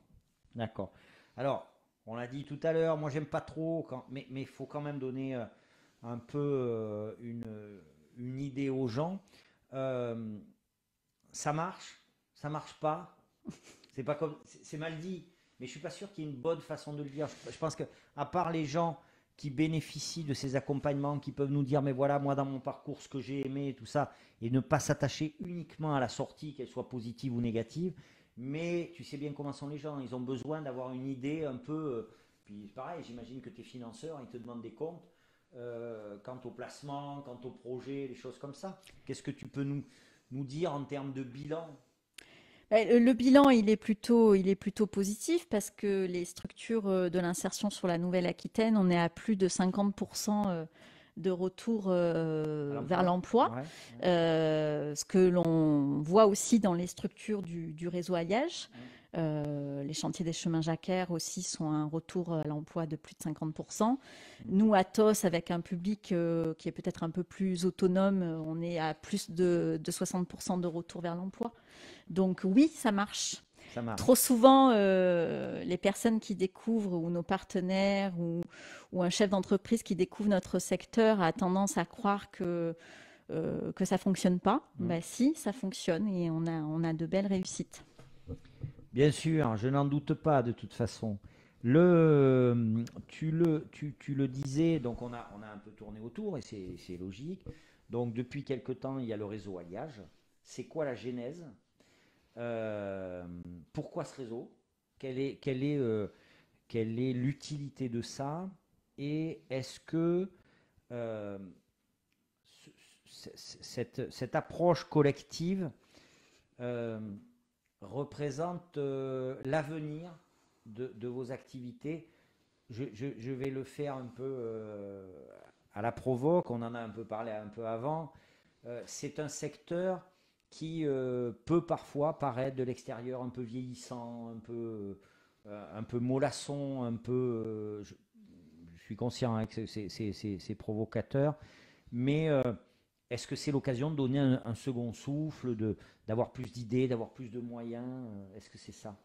D'accord. Alors, on l'a dit tout à l'heure, moi j'aime pas trop, mais il faut quand même donner un peu une idée aux gens. Euh, ça marche pas. C'est pas comme, c'est mal dit, mais je suis pas sûr qu'il y ait une bonne façon de le dire. Je pense que à part les gens qui bénéficient de ces accompagnements, qui peuvent nous dire, mais voilà, moi dans mon parcours, ce que j'ai aimé et tout ça, et ne pas s'attacher uniquement à la sortie, qu'elle soit positive ou négative. Mais tu sais bien comment sont les gens, ils ont besoin d'avoir une idée un peu. Puis pareil, j'imagine que tes financeurs, ils te demandent des comptes quant au placement, quant au projet, des choses comme ça. Qu'est-ce que tu peux nous dire en termes de bilan? Le bilan, il est plutôt positif parce que les structures de l'insertion sur la Nouvelle-Aquitaine, on est à plus de 50% de retour À vers l'emploi. l'emploi. Ouais, ouais. Ce que l'on voit aussi dans les structures du réseau Alliage. Mm. Les chantiers des chemins Jacquer aussi sont à un retour à l'emploi de plus de 50%. Mm. Nous, Athos, avec un public qui est peut-être un peu plus autonome, on est à plus de 60% de retour vers l'emploi. Donc oui, ça marche. Ça marche. Trop souvent, les personnes qui découvrent, ou nos partenaires, ou un chef d'entreprise qui découvre notre secteur a tendance à croire que ça fonctionne pas. Mm. Ben si, ça fonctionne et on a de belles réussites. Bien sûr, je n'en doute pas de toute façon. Tu le disais, donc on a un peu tourné autour et c'est logique. Donc depuis quelque temps, il y a le réseau Alliage. C'est quoi la genèse? Euh, Pourquoi ce réseau? Quelle est l'utilité de ça? Et est-ce que euh, cette approche collective euh, représente l'avenir de vos activités? Je vais le faire un peu à la provoque, on en a un peu parlé un peu avant. C'est un secteur qui peut parfois paraître de l'extérieur un peu vieillissant, un peu mollasson, je suis conscient hein, que c'est provocateur, mais est-ce que c'est l'occasion de donner un second souffle, d'avoir plus d'idées, d'avoir plus de moyens? Est-ce que c'est ça?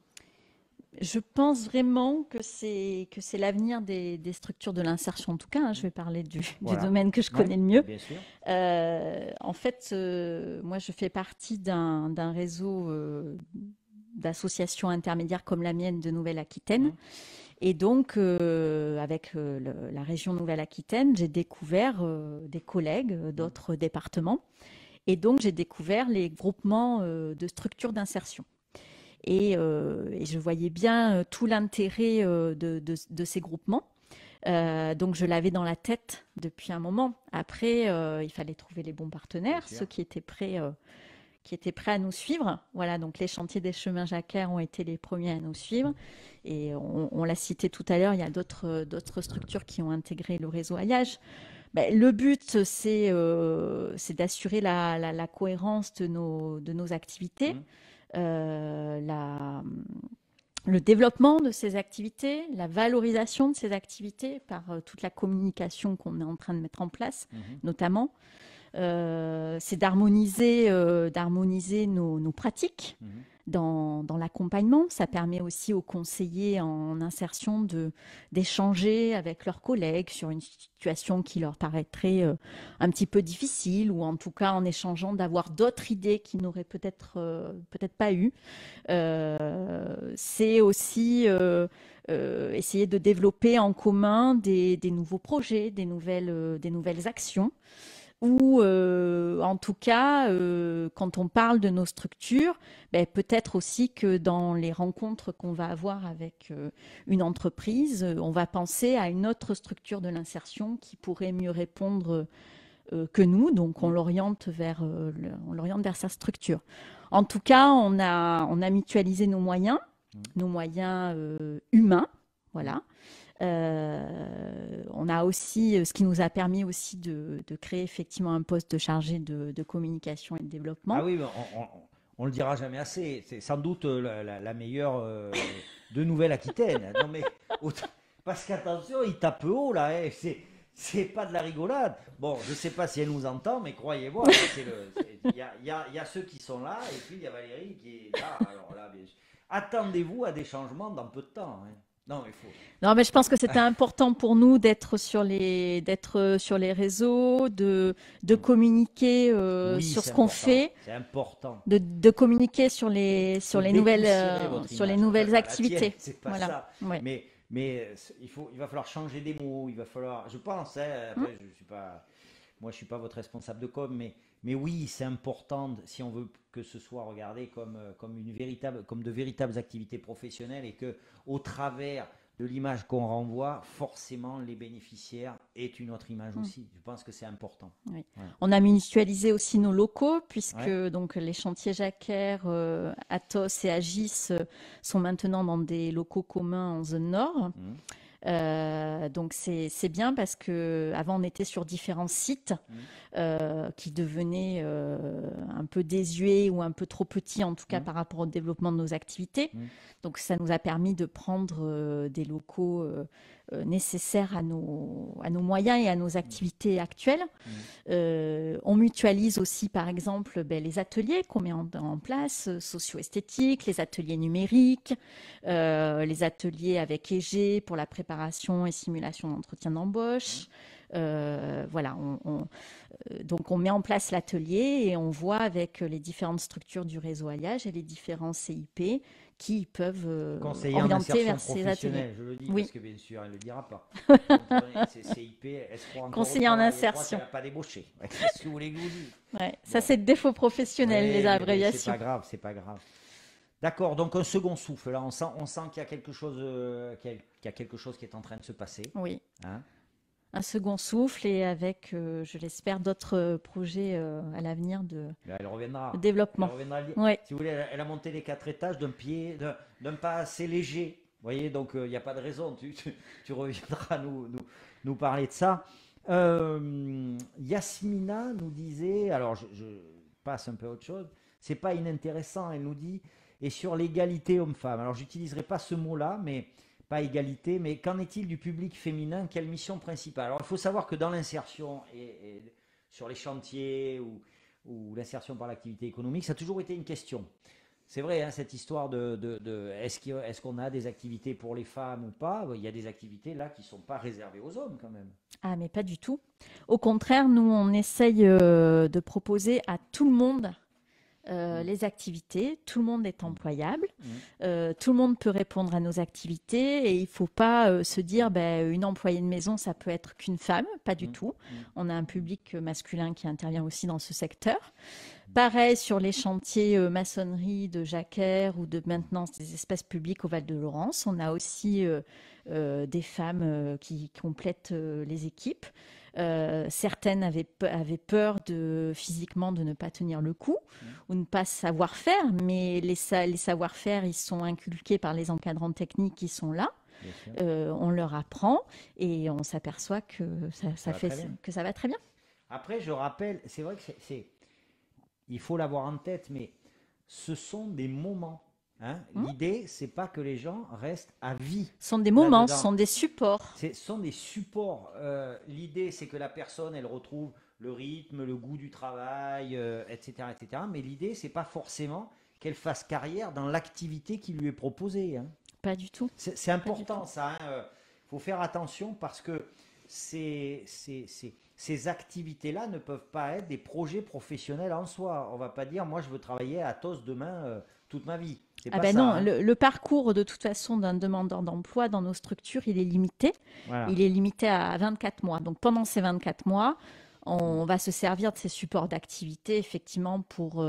Je pense vraiment que c'est l'avenir des structures de l'insertion. En tout cas, hein, je vais parler du Voilà. domaine que je Ouais, connais le mieux. bien sûr. En fait, moi, je fais partie d'un réseau d'associations intermédiaires comme la mienne de Nouvelle-Aquitaine. Mmh. Et donc, avec la région Nouvelle-Aquitaine, j'ai découvert des collègues Mmh. d'autres départements. Et donc, j'ai découvert les groupements de structures d'insertion. Et je voyais bien tout l'intérêt de ces groupements. Donc je l'avais dans la tête depuis un moment. Après, il fallait trouver les bons Bien partenaires, sûr. ceux qui étaient prêts à nous suivre. Voilà, donc les chantiers des chemins Jacquer ont été les premiers à nous suivre. Et on l'a cité tout à l'heure, il y a d'autres structures qui ont intégré le réseau Alliage. Ben, le but, c'est d'assurer la cohérence de nos activités, Mmh. euh, la, le développement de ces activités, la valorisation de ces activités par toute la communication qu'on est en train de mettre en place, Mmh. notamment. C'est d'harmoniser nos pratiques, Mmh. dans l'accompagnement. Ça permet aussi aux conseillers en insertion d'échanger avec leurs collègues sur une situation qui leur paraîtrait un petit peu difficile, ou en tout cas en échangeant d'avoir d'autres idées qu'ils n'auraient peut-être pas eues. C'est aussi essayer de développer en commun des nouveaux projets, des nouvelles actions, ou en tout cas, quand on parle de nos structures, ben, peut-être aussi que dans les rencontres qu'on va avoir avec une entreprise, on va penser à une autre structure de l'insertion qui pourrait mieux répondre que nous, donc on l'oriente vers sa structure. En tout cas, on a mutualisé nos moyens humains, voilà. On a aussi, ce qui nous a permis aussi de créer effectivement un poste de chargé de communication et de développement. Ah oui, mais on le dira jamais assez. C'est sans doute la meilleure de Nouvelle-Aquitaine. Non mais parce qu'attention, il tape haut là. Hein. C'est pas de la rigolade. Bon, je sais pas si elle nous entend, mais croyez-moi, il y a ceux qui sont là et puis il y a Valérie qui est là. Alors là, bien sûr. Attendez-vous à des changements dans peu de temps. Hein. Non, il faut. Non, mais je pense que c'était important pour nous d'être sur les réseaux, de communiquer Oui, sur ce c'est qu'on important. fait, C'est important. de communiquer sur les Faut dépoussiérer votre sur les image. Enfin, nouvelles pas la tienne, activités. c'est pas Voilà. ça. Ouais. Mais il va falloir changer des mots. Il va falloir. Je pense. Hein, Hum, après, moi, je suis pas votre responsable de com, mais oui, c'est important si on veut que ce soit regardé comme de véritables activités professionnelles et que, au travers de l'image qu'on renvoie, forcément, les bénéficiaires aient une autre image hum. aussi. Je pense que c'est important. Oui. Ouais. On a mutualisé aussi nos locaux, puisque Ouais. donc les chantiers Jacquer, Athos et Agis sont maintenant dans des locaux communs en zone nord. Mhm. Donc c'est bien parce que avant on était sur différents sites Mhm. qui devenaient un peu désuets ou un peu trop petits, en tout cas Mhm. par rapport au développement de nos activités. Mhm. Donc ça nous a permis de prendre des locaux nécessaires à nos moyens et à nos activités actuelles. Mhm. On mutualise aussi, par exemple, ben, les ateliers qu'on met en place, socio-esthétiques, les ateliers numériques, les ateliers avec EG pour la préparation et simulation d'entretien d'embauche. Voilà, donc on met en place l'atelier et on voit avec les différentes structures du réseau Alliage et les différents CIP qui peuvent Conseiller en orienter insertion vers ces ateliers. professionnelle, je le dis, Oui, parce que bien sûr, elle ne le dira pas. Comprenez, c'est CIP, elle se croit encore au conseiller en travail, elle croit qu'elle insertion. n'a pas débauché. Ouais, qu'est-ce que vous voulez que je vous dise? Ouais, ça Bon, c'est le défaut professionnel, les ouais, mais c'est abréviations. pas grave, c'est pas grave. D'accord, donc un second souffle, là, on sent qu'il y a quelque chose, qu'il y a quelque chose qui est en train de se passer. Oui. Hein. Un second souffle et avec, je l'espère, d'autres projets à l'avenir Là, de elle développement. reviendra. Oui, Si vous voulez, elle a monté les 4 étages d'un pas assez léger. Vous voyez, donc il n'y a pas de raison. Tu reviendras nous parler de ça. Yasmina nous disait, alors je passe un peu à autre chose, c'est pas inintéressant, elle nous dit, et sur l'égalité homme-femme. Alors j'utiliserai pas ce mot-là, mais pas égalité, mais qu'en est-il du public féminin? Quelle mission principale? Alors il faut savoir que dans l'insertion et sur les chantiers ou l'insertion par l'activité économique, ça a toujours été une question. C'est vrai, hein, cette histoire de est-ce qu'on a des activités pour les femmes ou pas? Il y a des activités là qui ne sont pas réservées aux hommes quand même. ah mais pas du tout. Au contraire, nous on essaye de proposer à tout le monde Mm, les activités. Tout le monde est mm, employable. mm, Tout le monde peut répondre à nos activités et il ne faut pas se dire ben, une employée de maison, ça peut être qu'une femme. Pas du mm, tout. mm, On a un public masculin qui intervient aussi dans ce secteur. Pareil sur les chantiers maçonnerie de Jacquer ou de maintenance des espaces publics au Val-de-Laurence. On a aussi des femmes qui complètent les équipes. Certaines avaient peur physiquement de ne pas tenir le coup mm, ou ne pas savoir faire, mais les savoir-faire, ils sont inculqués par les encadrants techniques qui sont là. bien sûr. On leur apprend et on s'aperçoit que Ça va très bien. que ça va très bien. Après, je rappelle, c'est vrai que il faut l'avoir en tête, mais ce sont des moments. Hein. Hein. L'idée, c'est pas que les gens restent à vie Ce sont des moments, ce là-dedans. sont des supports. Ce sont des supports. L'idée, c'est que la personne, elle retrouve le rythme, le goût du travail, etc., etc. Mais l'idée, c'est pas forcément qu'elle fasse carrière dans l'activité qui lui est proposée, hein. Pas du tout. C'est Pas du important tout. ça, hein. Faut faire attention parce que ces activités-là ne peuvent pas être des projets professionnels en soi. On va pas dire, moi je veux travailler à Atos demain toute ma vie. C'est Ah pas ben ça, non, hein. le parcours de toute façon d'un demandeur d'emploi dans nos structures, il est limité. Voilà. Il est limité à 24 mois. Donc pendant ces 24 mois, Mm. on va se servir de ces supports d'activité effectivement pour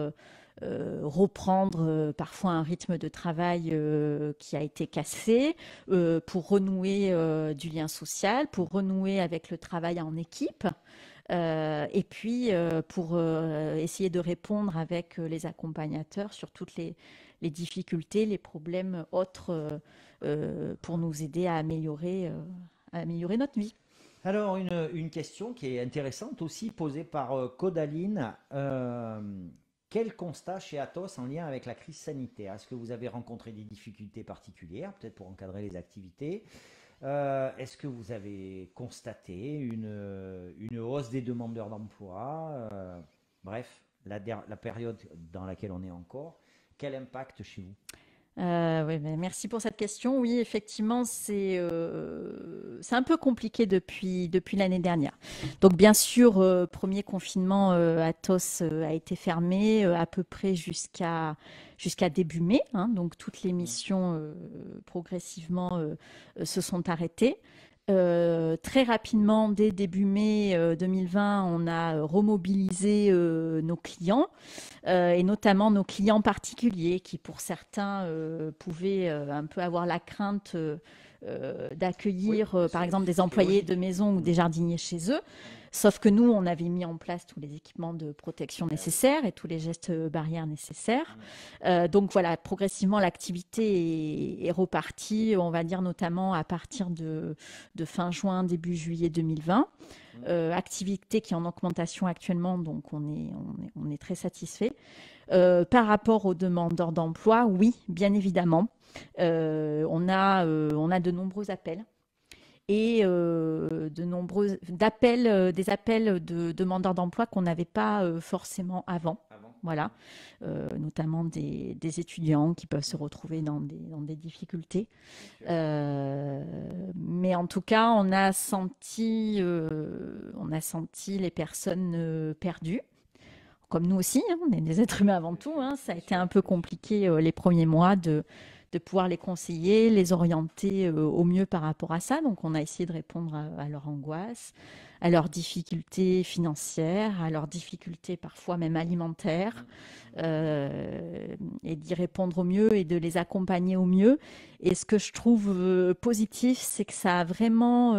reprendre parfois un rythme de travail qui a été cassé, pour renouer du lien social, pour renouer avec le travail en équipe. Et puis pour essayer de répondre avec les accompagnateurs sur toutes les difficultés, les problèmes autres pour nous aider à améliorer notre vie. Alors, une question qui est intéressante aussi, posée par Codaline. Quel constat chez Atos en lien avec la crise sanitaire? Est-ce que vous avez rencontré des difficultés particulières, peut-être pour encadrer les activités? Est-ce que vous avez constaté une hausse des demandeurs d'emploi? Bref, la période dans laquelle on est encore, quel impact chez vous? Oui, ben, merci pour cette question. Oui, effectivement, c'est un peu compliqué depuis l'année dernière. Donc, bien sûr, premier confinement, Athos a été fermé à peu près jusqu'à début mai, hein. Donc, toutes les Mm. missions progressivement se sont arrêtées. Très rapidement, dès début mai 2020, on a remobilisé nos clients et notamment nos clients particuliers qui, pour certains, pouvaient un peu avoir la crainte Oui, d'accueillir, par exemple, des c'est employés de logique. maison ou Mm. des jardiniers chez eux. Mm. Sauf que nous, on avait mis en place tous les équipements de protection Ah oui. nécessaires et tous les gestes barrières nécessaires. Mm. Donc voilà, progressivement, l'activité est repartie, on va dire notamment à partir de fin juin, début juillet 2020. Mm. Activité qui est en augmentation actuellement, donc on est très satisfait. Par rapport aux demandeurs d'emploi, oui, bien évidemment. On a de nombreux appels et des appels de demandeurs d'emploi qu'on n'avait pas forcément avant. Ah bon? Voilà, notamment des étudiants qui peuvent se Mm. retrouver dans des difficultés. Bien sûr. Euh, mais en tout cas, on a senti les personnes perdues comme nous aussi, hein, on est des êtres humains avant Bien tout, sûr, hein, ça a bien été sûr, un peu bien sûr. compliqué les premiers mois de pouvoir les conseiller, les orienter au mieux par rapport à ça. Donc, on a essayé de répondre à leur angoisse, à leurs difficultés financières, à leurs difficultés parfois même alimentaires, Mm. Mm. et d'y répondre au mieux et de les accompagner au mieux. Et ce que je trouve positif, c'est que ça a vraiment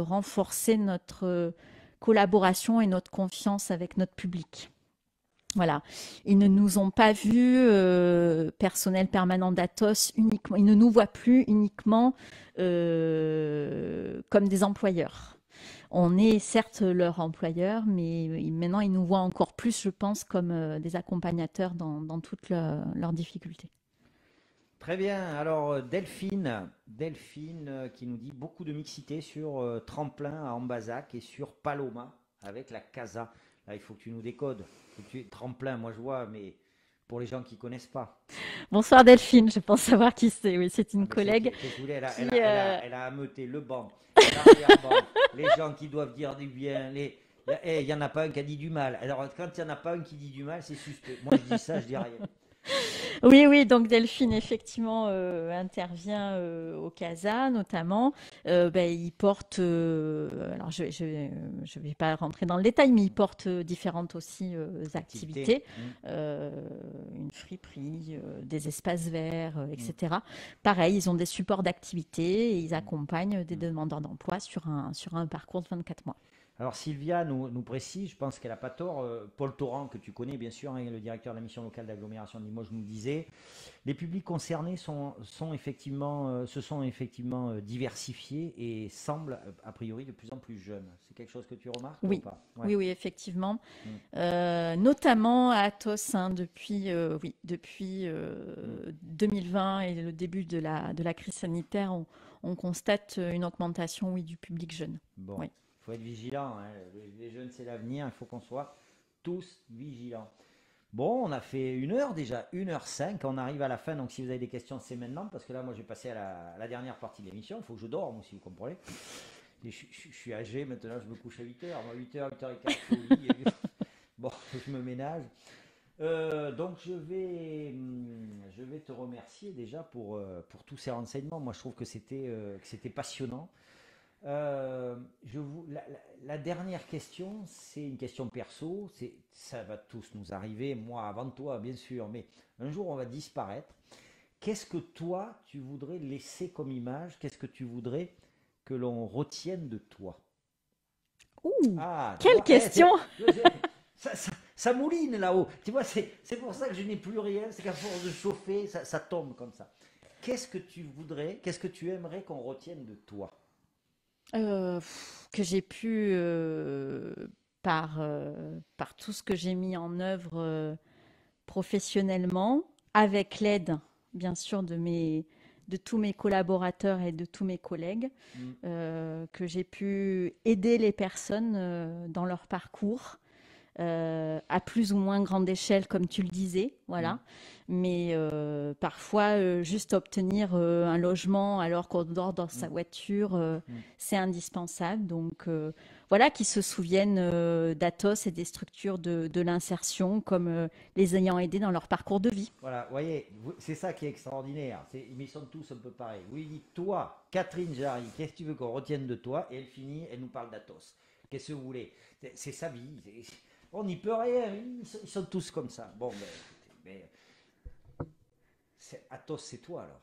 renforcé notre collaboration et notre confiance avec notre public. Voilà, ils ne nous ont pas vus, personnel permanent d'Atos, uniquement. Ils ne nous voient plus uniquement comme des employeurs. On est certes leur employeur, mais maintenant ils nous voient encore plus, je pense, comme des accompagnateurs dans toutes leurs difficultés. Très bien. Alors Delphine qui nous dit beaucoup de mixité sur Tremplin à Ambazac et sur Paloma avec la Casa. Là, il faut que tu nous décodes. Tremplin, moi je vois, mais pour les gens qui connaissent pas. Bonsoir Delphine, je pense savoir qui c'est. Oui, c'est Ah une ben c'est collègue qu'est-ce que vous voulez, qui, elle a ameuté le banc, l'arrière-banc, les gens qui doivent dire du bien, il y en a pas un qui a dit du mal. Alors quand il y en a pas un qui dit du mal, c'est suspect. Moi je dis ça, je dis rien. Oui, oui, donc Delphine, effectivement, intervient au CASA, notamment. Ben, il porte, alors je vais pas rentrer dans le détail, mais il porte différentes aussi Activité. activités, Mm, euh, une friperie, des espaces verts, mm, etc. Pareil, ils ont des supports d'activité et ils mm, accompagnent des mm. demandeurs d'emploi sur un parcours de 24 mois. Alors Sylvia nous précise, je pense qu'elle n'a pas tort, Paul Torrent, que tu connais bien sûr, hein, le directeur de la mission locale d'agglomération de Limoges, nous disait, les publics concernés se sont effectivement diversifiés et semblent a priori de plus en plus jeunes. C'est quelque chose que tu remarques ou Oui, pas? Ouais. oui, oui, effectivement. Mm, Notamment à Athos, hein, depuis mm. 2020 et le début de la crise sanitaire, on constate une augmentation, oui, du public jeune. Bon, Oui. il faut être vigilant, hein. Les jeunes c'est l'avenir, il faut qu'on soit tous vigilants. Bon, on a fait 1 heure déjà, 1h05. On arrive à la fin. Donc, si vous avez des questions, c'est maintenant. Parce que là, moi, j'ai passé à la dernière partie de l'émission. Il faut que je dorme aussi, vous comprenez. Et je suis âgé maintenant, je me couche à 8h. Moi, 8h, 8h15, je suis au lit. Bon, je me ménage. Donc je vais te remercier déjà pour tous ces renseignements. Moi je trouve que c'était passionnant. La dernière question, c'est une question perso. Ça va tous nous arriver, moi avant toi bien sûr, mais un jour on va disparaître. Qu'est-ce que toi tu voudrais laisser comme image? Qu'est-ce que tu voudrais que l'on retienne de toi? Ouh, Ah, tu quelle vois, question! ça mouline là-haut. Tu vois, c'est pour ça que je n'ai plus rien. C'est qu'à force de chauffer, ça tombe comme ça. Qu'est-ce que tu aimerais qu'on retienne de toi? Que j'ai pu, par tout ce que j'ai mis en œuvre professionnellement, avec l'aide, bien sûr, de tous mes collaborateurs et de tous mes collègues, Hmm, que j'ai pu aider les personnes dans leur parcours, à plus ou moins grande échelle, comme tu le disais, hmm, voilà. Mais parfois, juste obtenir un logement alors qu'on dort dans sa hmm, voiture, hmm. c'est indispensable. Donc voilà, qui se souviennent d'Atos et des structures de l'insertion comme les ayant aidés dans leur parcours de vie. Voilà, vous voyez, c'est ça qui est extraordinaire. Mais ils sont tous un peu pareils. Vous lui dites, toi, Catherine Jarry, qu'est-ce que tu veux qu'on retienne de toi? Et elle finit, elle nous parle d'Atos. Qu'est-ce que vous voulez? C'est sa vie. On n'y peut rien. Ils sont tous comme ça. Bon, ben, écoutez, Athos, c'est toi alors.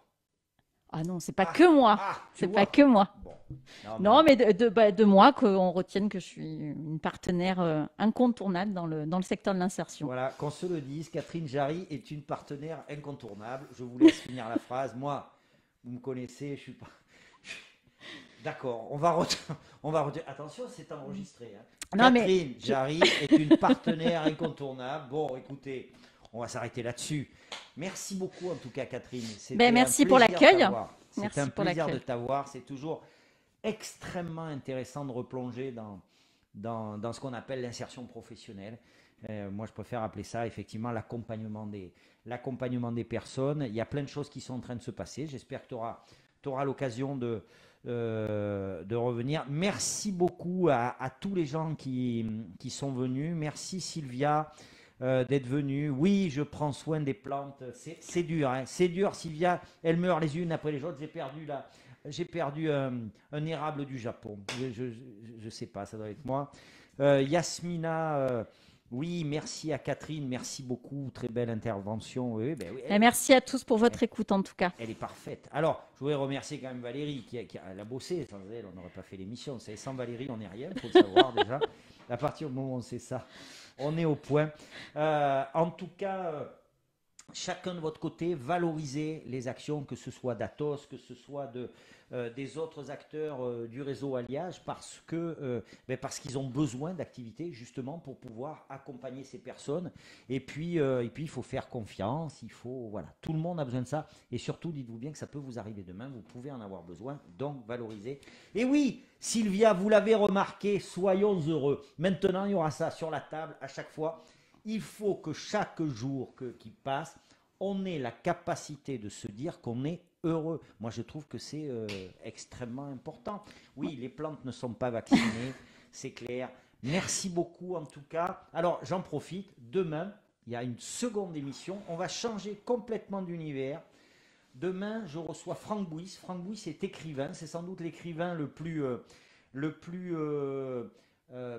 Ah non, c'est pas Ah, que moi. tu C'est pas vois. que moi. Bon, non, mais Non, mais de moi, qu'on retienne que je suis une partenaire incontournable dans le secteur de l'insertion. voilà, qu'on se le dise, Catherine Jarry est une partenaire incontournable. Je vous laisse finir la phrase. Moi, vous me connaissez, je suis pas. D'accord, on va attention, c'est enregistré, hein. Non, mais Catherine Jarry est une partenaire incontournable. Bon, écoutez, on va s'arrêter là-dessus. Merci beaucoup en tout cas, Catherine. ben, C'était un merci pour plaisir de l'accueil. t'avoir. C'était un Merci pour plaisir de l'accueil. t'avoir. C'est toujours extrêmement intéressant de replonger dans ce qu'on appelle l'insertion professionnelle. Moi, je préfère appeler ça effectivement l'accompagnement des personnes. Il y a plein de choses qui sont en train de se passer. J'espère que tu auras l'occasion de revenir. Merci beaucoup à tous les gens qui sont venus. Merci Sylvia d'être venue. Oui, je prends soin des plantes. C'est dur, hein. C'est dur, Sylvia. Elles meurent les unes après les autres. J'ai perdu un érable du Japon. Je sais pas, ça doit être moi. Yasmina, oui, merci à Catherine. Merci beaucoup. Très belle intervention. Oui, ben oui, Ben, merci à tous pour elle- votre écoute en tout cas. elle est parfaite. Alors, je voudrais remercier quand même Valérie elle a bossé. Sans elle, on n'aurait pas fait l'émission. Sans Valérie, on n'est rien. Il faut le savoir déjà. À partir du moment où on sait ça, on est au point. En tout cas, chacun de votre côté, valorisez les actions, que ce soit d'Atos, que ce soit des autres acteurs du réseau Alliage, parce qu'ils ont besoin d'activités justement pour pouvoir accompagner ces personnes. Et puis il faut faire confiance, voilà, tout le monde a besoin de ça. Et surtout, dites-vous bien que ça peut vous arriver demain, vous pouvez en avoir besoin, donc valorisez. Et oui, Sylvia, vous l'avez remarqué, soyons heureux. Maintenant, il y aura ça sur la table à chaque fois. Il faut que chaque jour qui passe, on ait la capacité de se dire qu'on est heureux. Moi, je trouve que c'est extrêmement important. Oui, les plantes ne sont pas vaccinées, c'est clair. Merci beaucoup en tout cas. Alors, j'en profite. Demain, il y a une seconde émission. On va changer complètement d'univers. Demain, je reçois Franck Bouys. Franck Bouys est écrivain. C'est sans doute l'écrivain le plus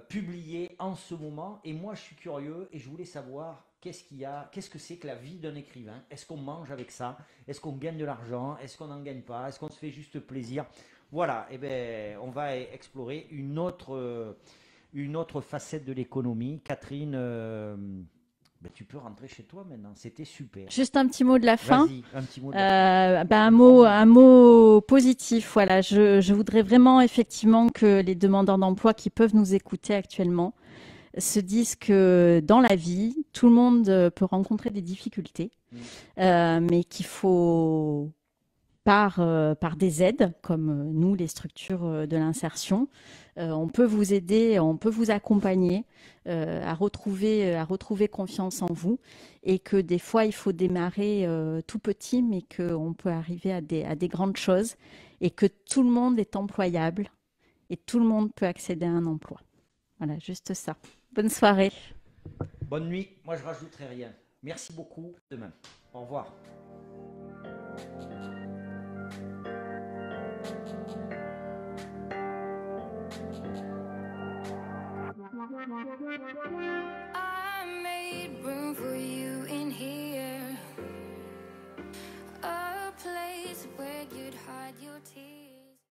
publié en ce moment. Et moi, je suis curieux et je voulais savoir qu'est-ce que c'est que la vie d'un écrivain. Est-ce qu'on mange avec ça? Est-ce qu'on gagne de l'argent? Est-ce qu'on n'en gagne pas? Est-ce qu'on se fait juste plaisir? Voilà, et ben, on va explorer une autre facette de l'économie. Catherine, ben, tu peux rentrer chez toi maintenant. C'était super. Juste un petit mot de la fin. Vas-y, un petit mot de la fin. Ben, Un grand mot. un mot positif. Voilà, je voudrais vraiment effectivement que les demandeurs d'emploi qui peuvent nous écouter actuellement se disent que dans la vie, tout le monde peut rencontrer des difficultés, Mm, mais qu'il faut par des aides, comme nous, les structures de l'insertion. On peut vous aider, on peut vous accompagner à retrouver confiance en vous, et que des fois, il faut démarrer tout petit, mais qu'on peut arriver à des grandes choses, et que tout le monde est employable et tout le monde peut accéder à un emploi. Voilà, juste ça. Bonne soirée. Bonne nuit. Moi, je rajouterai rien. Merci beaucoup. Demain. Au revoir.